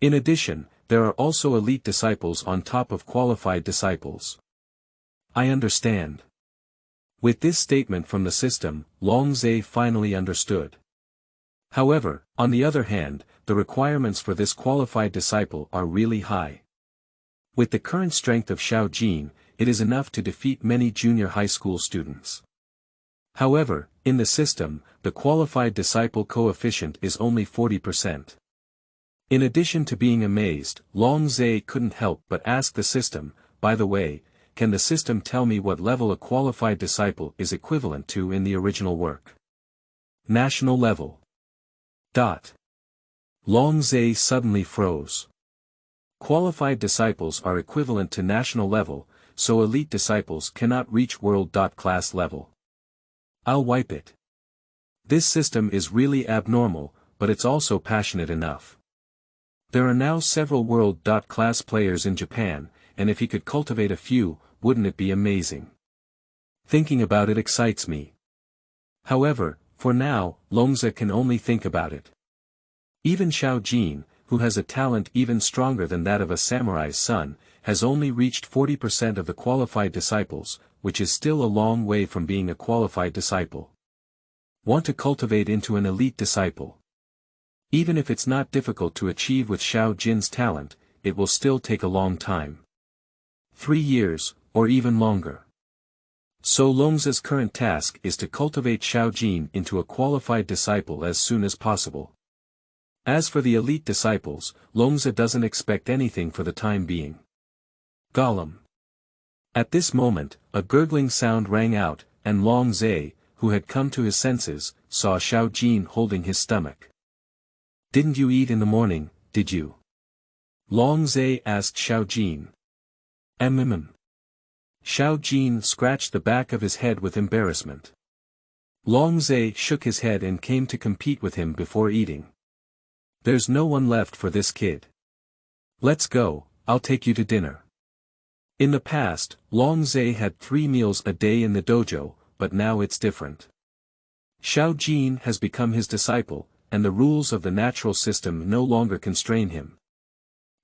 Speaker 1: In addition, there are also elite disciples on top of qualified disciples. I understand. With this statement from the system, Longze finally understood. However, on the other hand, the requirements for this qualified disciple are really high. With the current strength of Xiao Jin, it is enough to defeat many junior high school students. However, in the system, the qualified disciple coefficient is only 40%. In addition to being amazed, Longze couldn't help but ask the system, by the way, can the system tell me what level a qualified disciple is equivalent to in the original work? National level. Longze suddenly froze. Qualified disciples are equivalent to national level, so elite disciples cannot reach world.class level. I'll wipe it. This system is really abnormal, but it's also passionate enough. There are now several world.class players in Japan, and if he could cultivate a few, wouldn't it be amazing? Thinking about it excites me. However, for now, Longze can only think about it. Even Xiao Jin, who has a talent even stronger than that of a samurai's son, has only reached 40% of the qualified disciples, which is still a long way from being a qualified disciple. Want to cultivate into an elite disciple? Even if it's not difficult to achieve with Xiao Jin's talent, it will still take a long time. 3 years, or even longer. So Longze's current task is to cultivate Xiao Jin into a qualified disciple as soon as possible. As for the elite disciples, Longze doesn't expect anything for the time being. Gollum. At this moment, a gurgling sound rang out, and Longze, who had come to his senses, saw Xiao Jin holding his stomach. Didn't you eat in the morning, did you? Longze asked Xiao Jin. Xiao Jin scratched the back of his head with embarrassment. Longze shook his head and came to compete with him before eating. There's no one left for this kid. Let's go, I'll take you to dinner. In the past, Longze had 3 meals a day in the dojo, but now it's different. Xiao Jin has become his disciple, and the rules of the natural system no longer constrain him.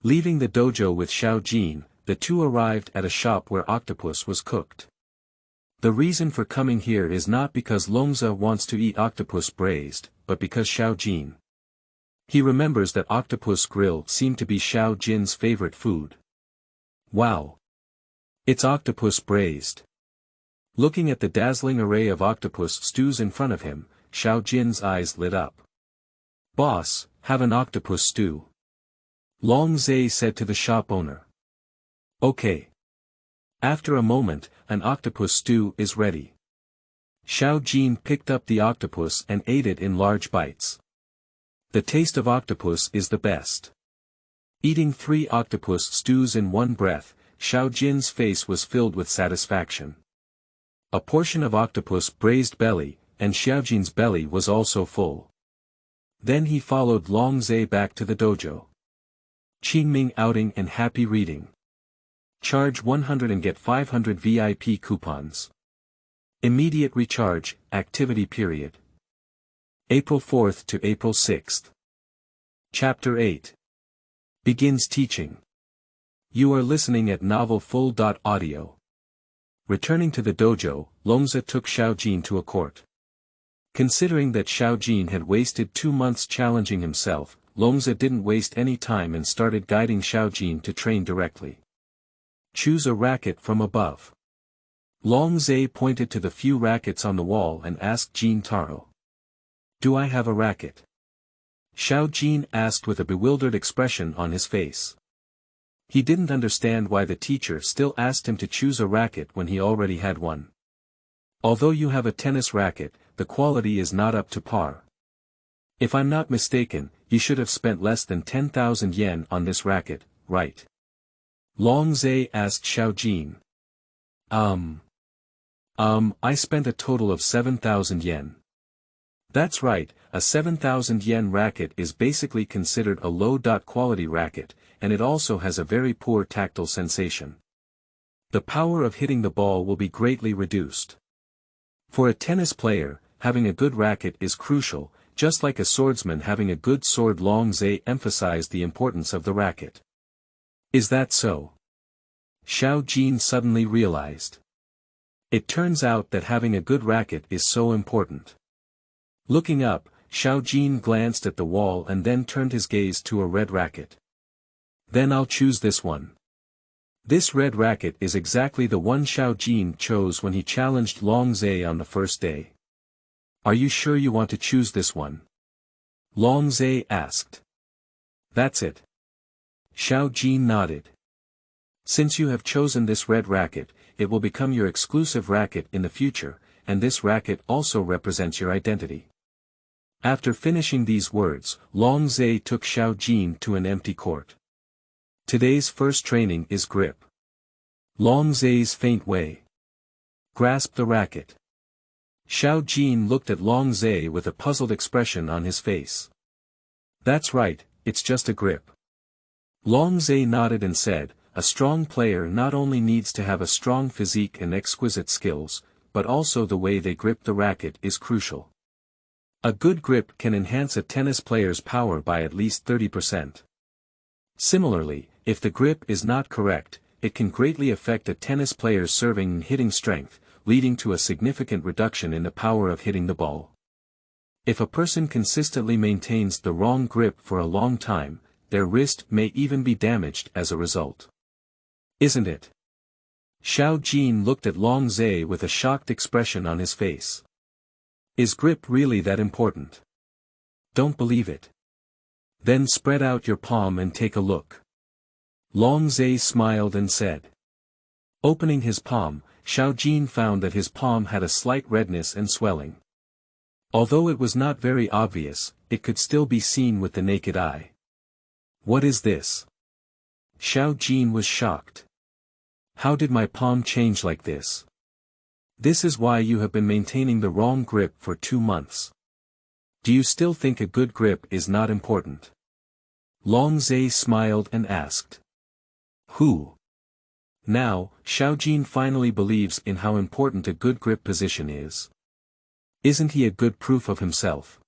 Speaker 1: Leaving the dojo with Xiao Jin, the two arrived at a shop where octopus was cooked. The reason for coming here is not because Longze wants to eat octopus braised, but because Xiao Jin. He remembers that octopus grill seemed to be Xiao Jin's favorite food. Wow! It's octopus braised. Looking at the dazzling array of octopus stews in front of him, Xiao Jin's eyes lit up. Boss, have an octopus stew. Longze said to the shop owner. Okay. After a moment, an octopus stew is ready. Xiao Jin picked up the octopus and ate it in large bites. The taste of octopus is the best. Eating 3 octopus stews in one breath, Xiao Jin's face was filled with satisfaction. A portion of octopus braised belly, and Xiaojin's belly was also full. Then he followed Longze back to the dojo. Qingming outing and happy reading. Charge 100 and get 500 VIP coupons. Immediate recharge, activity period. April 4th to April 6th. Chapter 8. Begins teaching. You are listening at novel full.audio. Returning to the dojo, Longze took Xiao Jin to a court. Considering that Xiao Jin had wasted 2 months challenging himself, Longze didn't waste any time and started guiding Xiao Jin to train directly. Choose a racket from above. Longze pointed to the few rackets on the wall and asked Jin Taro. Do I have a racket? Xiao Jin asked with a bewildered expression on his face. He didn't understand why the teacher still asked him to choose a racket when he already had one. Although you have a tennis racket, the quality is not up to par. If I'm not mistaken, you should have spent less than 10,000 yen on this racket, right? Longze asked Xiao Jin. I spent a total of 7,000 yen. That's right, a 7,000 yen racket is basically considered a low-quality racket, and it also has a very poor tactile sensation. The power of hitting the ball will be greatly reduced. For a tennis player, having a good racket is crucial, just like a swordsman having a good sword. Longze emphasized the importance of the racket. Is that so? Xiao Jin suddenly realized. It turns out that having a good racket is so important. Looking up, Xiao Jin glanced at the wall and then turned his gaze to a red racket. Then I'll choose this one. This red racket is exactly the one Xiao Jin chose when he challenged Longze on the first day. Are you sure you want to choose this one? Longze asked. That's it. Xiao Jin nodded. Since you have chosen this red racket, it will become your exclusive racket in the future, and this racket also represents your identity. After finishing these words, Longze took Xiao Jin to an empty court. Today's first training is grip. Longze's faint way. Grasp the racket. Xiao Jin looked at Longze with a puzzled expression on his face. That's right, it's just a grip. Longze nodded and said, a strong player not only needs to have a strong physique and exquisite skills, but also the way they grip the racket is crucial. A good grip can enhance a tennis player's power by at least 30%. Similarly, if the grip is not correct, it can greatly affect a tennis player's serving and hitting strength, leading to a significant reduction in the power of hitting the ball. If a person consistently maintains the wrong grip for a long time, their wrist may even be damaged as a result. Isn't it? Xiao Jin looked at Longze with a shocked expression on his face. Is grip really that important? Don't believe it. Then spread out your palm and take a look. Longze smiled and said. Opening his palm, Xiao Jin found that his palm had a slight redness and swelling. Although it was not very obvious, it could still be seen with the naked eye. What is this? Xiao Jin was shocked. How did my palm change like this? This is why you have been maintaining the wrong grip for 2 months. Do you still think a good grip is not important? Longze smiled and asked. Who? Now, Xiao Jin finally believes in how important a good grip position is. Isn't he a good proof of himself?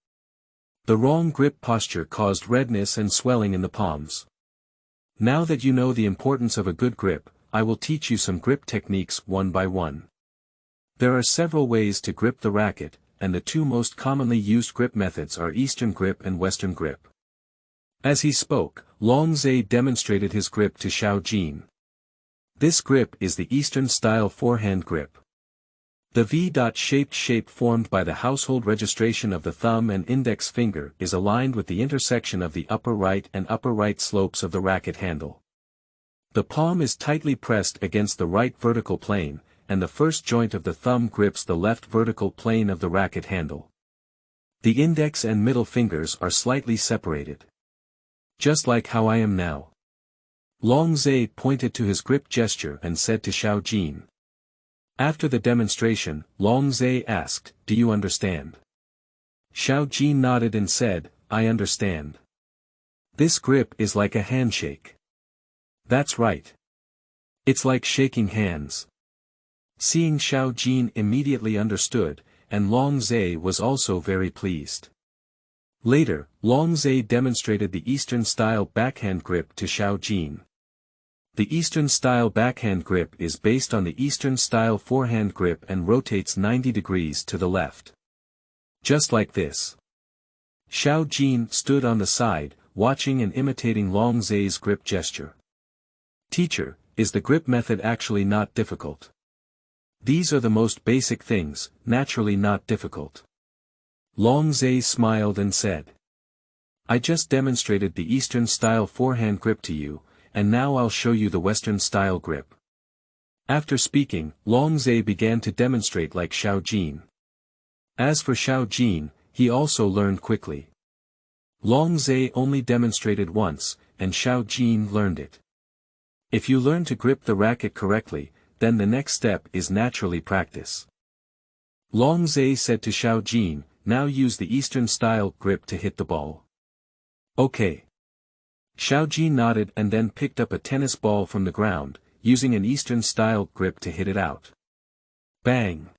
Speaker 1: The wrong grip posture caused redness and swelling in the palms. Now that you know the importance of a good grip, I will teach you some grip techniques one by one. There are several ways to grip the racket, and the 2 most commonly used grip methods are Eastern grip and Western grip. As he spoke, Longze demonstrated his grip to Xiao Jin. This grip is the Eastern-style forehand grip. The V-shaped shape formed by the household registration of the thumb and index finger is aligned with the intersection of the upper right and upper right slopes of the racket handle. The palm is tightly pressed against the right vertical plane, and the first joint of the thumb grips the left vertical plane of the racket handle. The index and middle fingers are slightly separated. Just like how I am now. Longze pointed to his grip gesture and said to Xiao Jin. After the demonstration, Longze asked, "Do you understand?" Xiao Jin nodded and said, "I understand. This grip is like a handshake." "That's right. It's like shaking hands." Seeing Xiao Jin immediately understood, and Longze was also very pleased. Later, Longze demonstrated the Eastern-style backhand grip to Xiao Jin. The Eastern-style backhand grip is based on the Eastern-style forehand grip and rotates 90 degrees to the left. Just like this. Xiao Jin stood on the side, watching and imitating Longze's grip gesture. "Teacher, is the grip method actually not difficult?" "These are the most basic things, naturally not difficult." Longze smiled and said. "I just demonstrated the Eastern-style forehand grip to you, and now I'll show you the Western-style grip." After speaking, Longze began to demonstrate like Xiao Jin. As for Xiao Jin, he also learned quickly. Longze only demonstrated once, and Xiao Jin learned it. If you learn to grip the racket correctly, then the next step is naturally practice. Longze said to Xiao Jin, "Now use the Eastern-style grip to hit the ball." "Okay." Xiao Jin nodded and then picked up a tennis ball from the ground, using an Eastern-style grip to hit it out. Bang!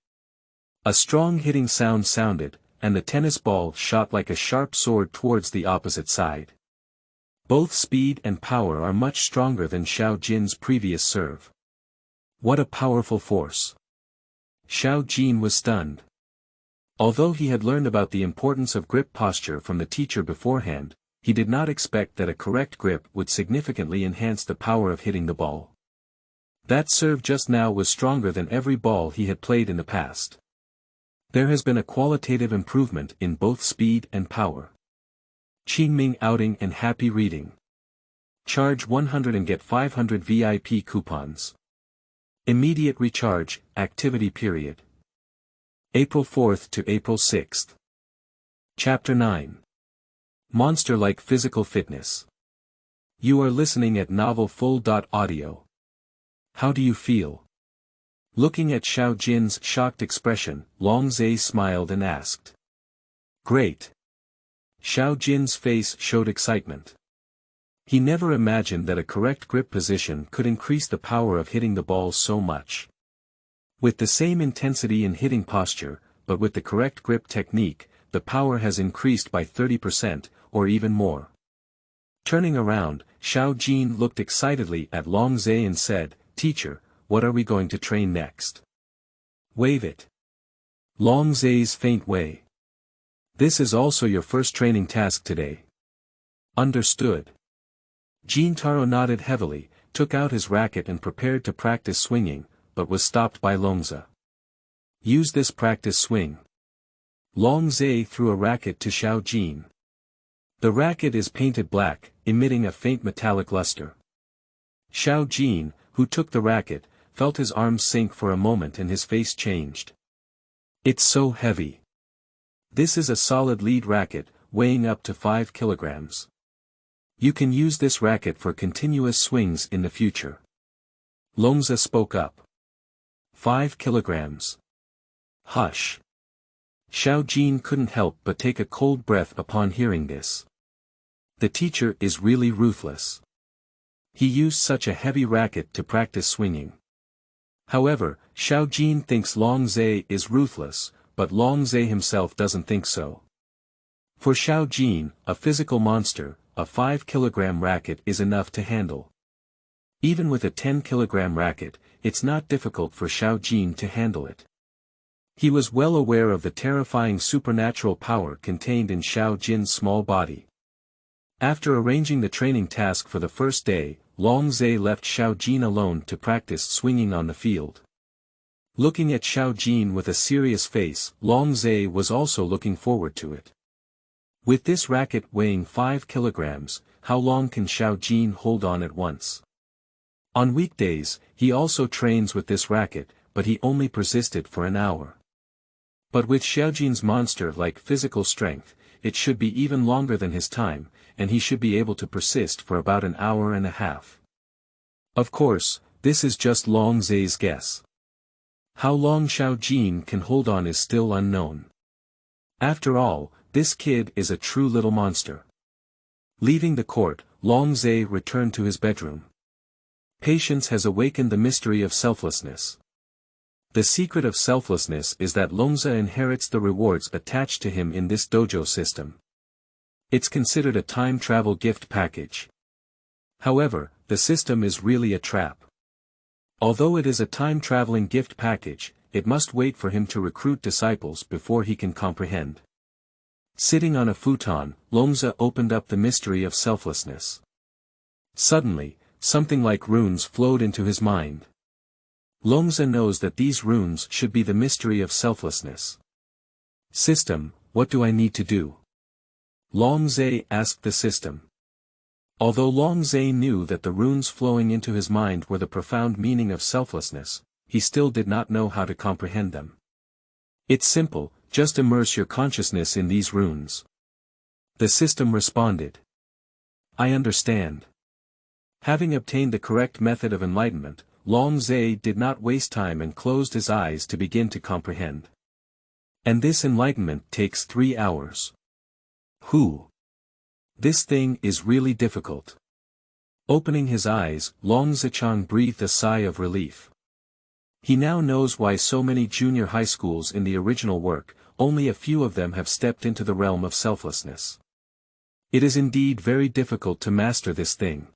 Speaker 1: A strong hitting sound sounded, and the tennis ball shot like a sharp sword towards the opposite side. Both speed and power are much stronger than Xiao Jin's previous serve. What a powerful force! Xiao Jin was stunned. Although he had learned about the importance of grip posture from the teacher beforehand, he did not expect that a correct grip would significantly enhance the power of hitting the ball. That serve just now was stronger than every ball he had played in the past. There has been a qualitative improvement in both speed and power. Qingming outing and happy reading. Charge 100 and get 500 VIP coupons. Immediate recharge, activity period. April 4th to April 6th. Chapter 9. Monster-like physical fitness. You are listening at novel full.audio. How do you feel? Looking at Xiao Jin's shocked expression, Longze smiled and asked. Great. Xiao Jin's face showed excitement. He never imagined that a correct grip position could increase the power of hitting the ball so much. With the same intensity in hitting posture, but with the correct grip technique, the power has increased by 30%, or even more. Turning around, Xiao Jin looked excitedly at Longze and said, "Teacher, what are we going to train next?" "Wave it." Longze's faint way. "This is also your first training task today." "Understood." Jintaro nodded heavily, took out his racket and prepared to practice swinging, but was stopped by Longze. "Use this practice swing." Longze threw a racket to Xiao Jin. The racket is painted black, emitting a faint metallic luster. Xiao Jin, who took the racket, felt his arms sink for a moment and his face changed. "It's so heavy. This is a solid lead racket, weighing up to 5 kilograms. You can use this racket for continuous swings in the future." Longze spoke up. 5 kilograms. Hush. Xiao Jin couldn't help but take a cold breath upon hearing this. The teacher is really ruthless. He used such a heavy racket to practice swinging. However, Xiao Jin thinks Longze is ruthless, but Longze himself doesn't think so. For Xiao Jin, a physical monster, a 5-kilogram racket is enough to handle. Even with a 10-kilogram racket, it's not difficult for Xiao Jin to handle it. He was well aware of the terrifying supernatural power contained in Xiao Jin's small body. After arranging the training task for the first day, Longze left Xiao Jin alone to practice swinging on the field. Looking at Xiao Jin with a serious face, Longze was also looking forward to it. With this racket weighing 5 kilograms, how long can Xiao Jin hold on at once? On weekdays, he also trains with this racket, but he only persisted for an hour. But with Xiaojin's monster-like physical strength, it should be even longer than his time, and he should be able to persist for about an hour and a half. Of course, this is just Longze's guess. How long Xiao Jin can hold on is still unknown. After all, this kid is a true little monster. Leaving the court, Longze returned to his bedroom. Patience has awakened the mystery of selflessness. The secret of selflessness is that Longze inherits the rewards attached to him in this dojo system. It's considered a time travel gift package. However, the system is really a trap. Although it is a time-traveling gift package, it must wait for him to recruit disciples before he can comprehend. Sitting on a futon, Longze opened up the mystery of selflessness. Suddenly, something like runes flowed into his mind. Longze knows that these runes should be the mystery of selflessness. System, what do I need to do? Longze asked the system. Although Longze knew that the runes flowing into his mind were the profound meaning of selflessness, he still did not know how to comprehend them. It's simple, just immerse your consciousness in these runes. The system responded. I understand. Having obtained the correct method of enlightenment, Longze did not waste time and closed his eyes to begin to comprehend. And this enlightenment takes 3 hours. This thing is really difficult. Opening his eyes, Longze-chan breathed a sigh of relief. He now knows why so many junior high schools in the original work, only a few of them have stepped into the realm of selflessness. It is indeed very difficult to master this thing.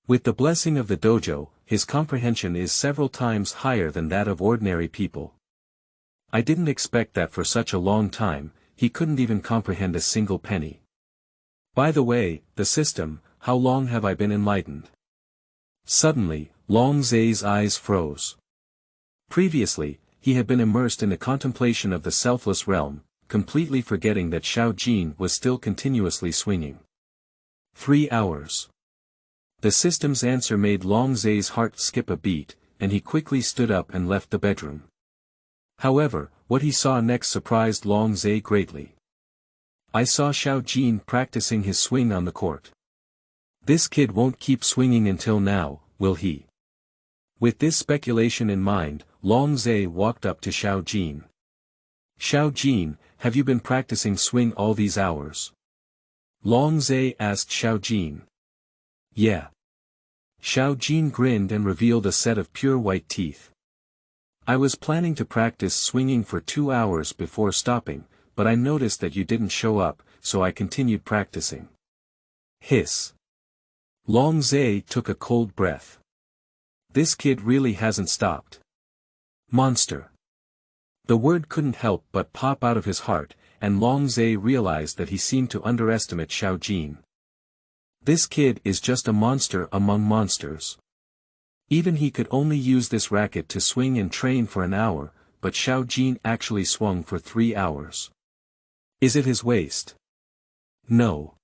Speaker 1: With the blessing of the dojo, his comprehension is several times higher than that of ordinary people. I didn't expect that for such a long time, he couldn't even comprehend a single penny. By the way, the system, how long have I been enlightened? Suddenly, Longze's eyes froze. Previously, he had been immersed in the contemplation of the selfless realm, completely forgetting that Xiao Jin was still continuously swinging. 3 hours. The system's answer made Longze's heart skip a beat, and he quickly stood up and left the bedroom. However, what he saw next surprised Longze greatly. I saw Xiao Jin practicing his swing on the court. This kid won't keep swinging until now, will he? With this speculation in mind, Longze walked up to Xiao Jin. Xiao Jin, have you been practicing swing all these hours? Longze asked Xiao Jin. Yeah. Xiao Jin grinned and revealed a set of pure white teeth. I was planning to practice swinging for 2 hours before stopping, but I noticed that you didn't show up, so I continued practicing. Hiss. Longze took a cold breath. This kid really hasn't stopped. Monster. The word couldn't help but pop out of his heart, and Longze realized that he seemed to underestimate Xiao Jin. This kid is just a monster among monsters. Even he could only use this racket to swing and train for an hour, but Xiao Jin actually swung for 3 hours. Is it his waist? No.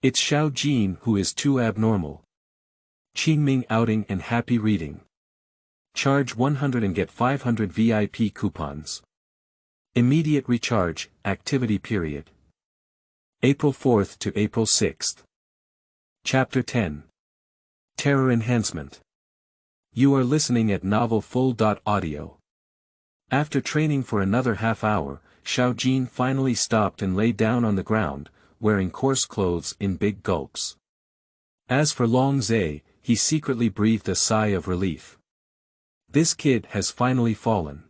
Speaker 1: It's Xiao Jin who is too abnormal. Qingming outing and happy reading. Charge 100 and get 500 VIP coupons. Immediate recharge, activity period. April 4th to April 6th. Chapter 10. Terror Enhancement. You are listening at novel full.audio. After training for another half hour, Xiao Jin finally stopped and lay down on the ground, wearing coarse clothes in big gulps. As for Longze, he secretly breathed a sigh of relief. This kid has finally fallen.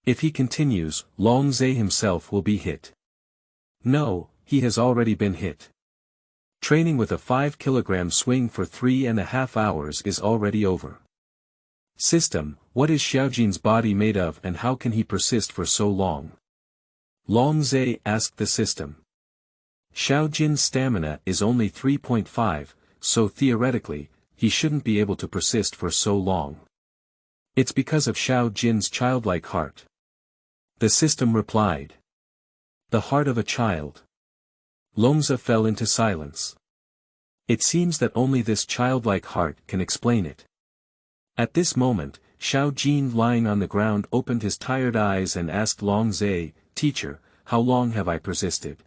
Speaker 1: If he continues, Longze himself will be hit. No, he has already been hit. Training with a 5-kilogram swing for 3.5 hours is already over. System, what is Xiaojin's body made of and how can he persist for so long? Longze asked the system. Xiaojin's stamina is only 3.5, so theoretically, he shouldn't be able to persist for so long. It's because of Xiaojin's childlike heart. The system replied. The heart of a child. Longze fell into silence. It seems that only this childlike heart can explain it. At this moment, Xiao Jin lying on the ground opened his tired eyes and asked Longze, "Teacher, how long have I persisted?"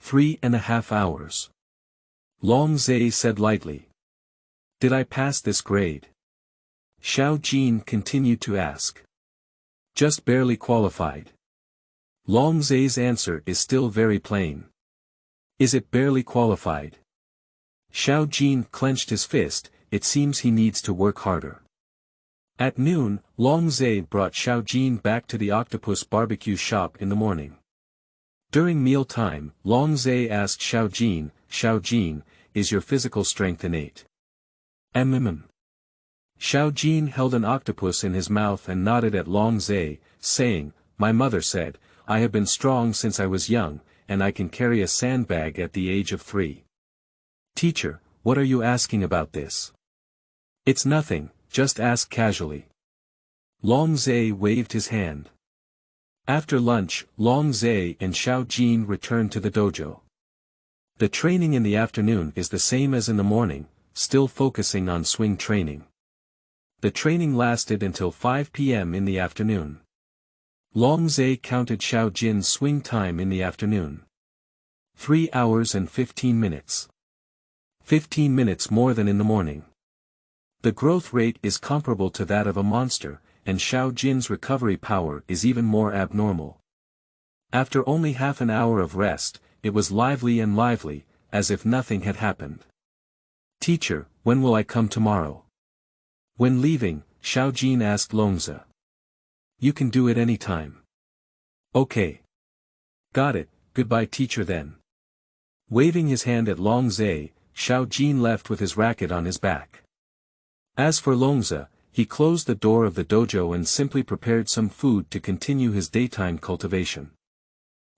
Speaker 1: 3.5 hours. Longze said lightly. "Did I pass this grade?" Xiao Jin continued to ask. "Just barely qualified." Longze's answer is still very plain. "Is it barely qualified?" Xiao Jin clenched his fist. It seems he needs to work harder. At noon, Longze brought Xiao Jin back to the octopus barbecue shop in the morning. During meal time, Longze asked Xiao Jin, "Is your physical strength innate?" Xiao Jin held an octopus in his mouth and nodded at Longze, saying, "My mother said, I have been strong since I was young, and I can carry a sandbag at the age of 3. Teacher, what are you asking about this?" "It's nothing, just ask casually." Longze waved his hand. After lunch, Longze and Xiao Jin returned to the dojo. The training in the afternoon is the same as in the morning, still focusing on swing training. The training lasted until 5 p.m. in the afternoon. Longze counted Xiao Jin's swing time in the afternoon. 3 hours and 15 minutes. 15 minutes more than in the morning. The growth rate is comparable to that of a monster, and Xiao Jin's recovery power is even more abnormal. After only half an hour of rest, it was lively and lively, as if nothing had happened. "Teacher, when will I come tomorrow?" When leaving, Xiao Jin asked Longze. "You can do it any time." "Okay. Got it, goodbye teacher then." Waving his hand at Longze, Xiao Jin left with his racket on his back. As for Longze, he closed the door of the dojo and simply prepared some food to continue his daytime cultivation.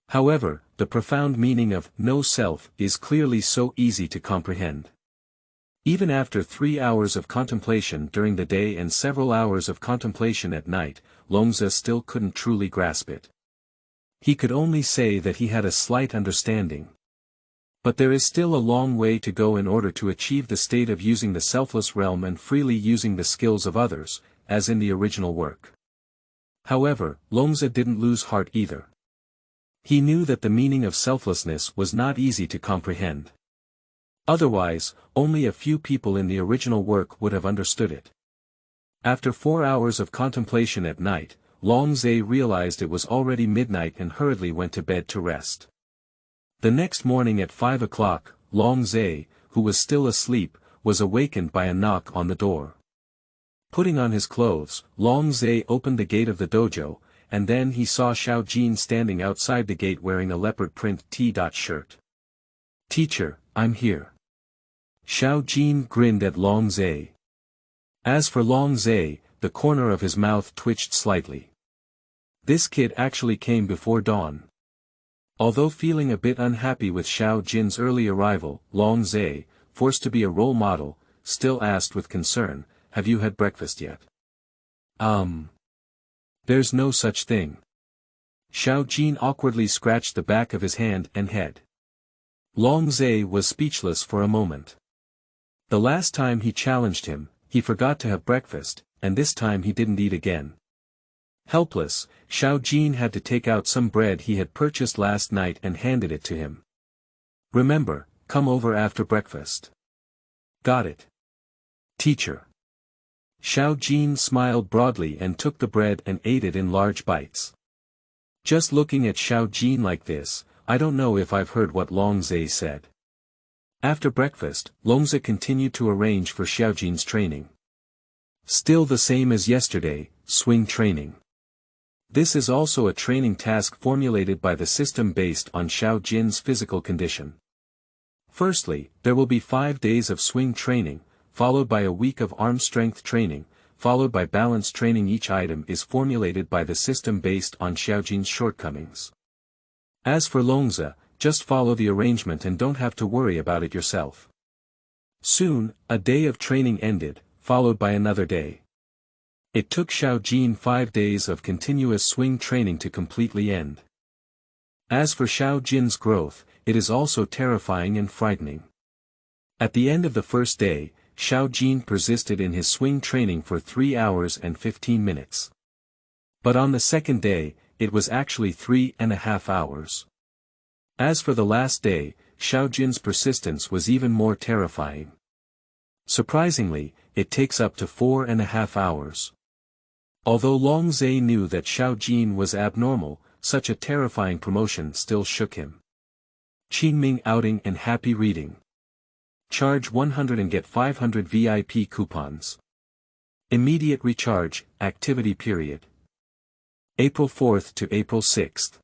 Speaker 1: However, the profound meaning of no self is clearly so easy to comprehend. Even after 3 hours of contemplation during the day and several hours of contemplation at night, Longze still couldn't truly grasp it. He could only say that he had a slight understanding. But there is still a long way to go in order to achieve the state of using the selfless realm and freely using the skills of others, as in the original work. However, Longze didn't lose heart either. He knew that the meaning of selflessness was not easy to comprehend. Otherwise, only a few people in the original work would have understood it. After 4 hours of contemplation at night, Longze realized it was already midnight and hurriedly went to bed to rest. The next morning at 5 o'clock, Longze, who was still asleep, was awakened by a knock on the door. Putting on his clothes, Longze opened the gate of the dojo, and then he saw Xiao Jin standing outside the gate wearing a leopard print T-shirt. "Teacher, I'm here." Xiao Jin grinned at Longze. As for Longze, the corner of his mouth twitched slightly. This kid actually came before dawn. Although feeling a bit unhappy with Xiao Jin's early arrival, Longze, forced to be a role model, still asked with concern, "Have you had breakfast yet?" There's no such thing." Xiao Jin awkwardly scratched the back of his hand and head. Longze was speechless for a moment. The last time he challenged him, he forgot to have breakfast, and this time he didn't eat again. Helpless, Xiao Jin had to take out some bread he had purchased last night and handed it to him. "Remember, come over after breakfast." "Got it. Teacher." Xiao Jin smiled broadly and took the bread and ate it in large bites. Just looking at Xiao Jin like this, I don't know if I've heard what Longze said. After breakfast, Longze continued to arrange for Xiao Jin's training. Still the same as yesterday, swing training. This is also a training task formulated by the system based on Xiao Jin's physical condition. Firstly, there will be 5 days of swing training, followed by a week of arm strength training, followed by balance training. Each item is formulated by the system based on Xiao Jin's shortcomings. As for Longze, just follow the arrangement and don't have to worry about it yourself. Soon, a day of training ended, followed by another day. It took Xiao Jin 5 days of continuous swing training to completely end. As for Xiao Jin's growth, it is also terrifying and frightening. At the end of the first day, Xiao Jin persisted in his swing training for 3 hours and 15 minutes. But on the second day, it was actually 3.5 hours. As for the last day, Xiao Jin's persistence was even more terrifying. Surprisingly, it takes up to 4.5 hours. Although Longze knew that Xiao Jin was abnormal, such a terrifying promotion still shook him. Qingming outing and happy reading. Charge 100 and get 500 VIP coupons. Immediate recharge, activity period. April 4th to April 6th.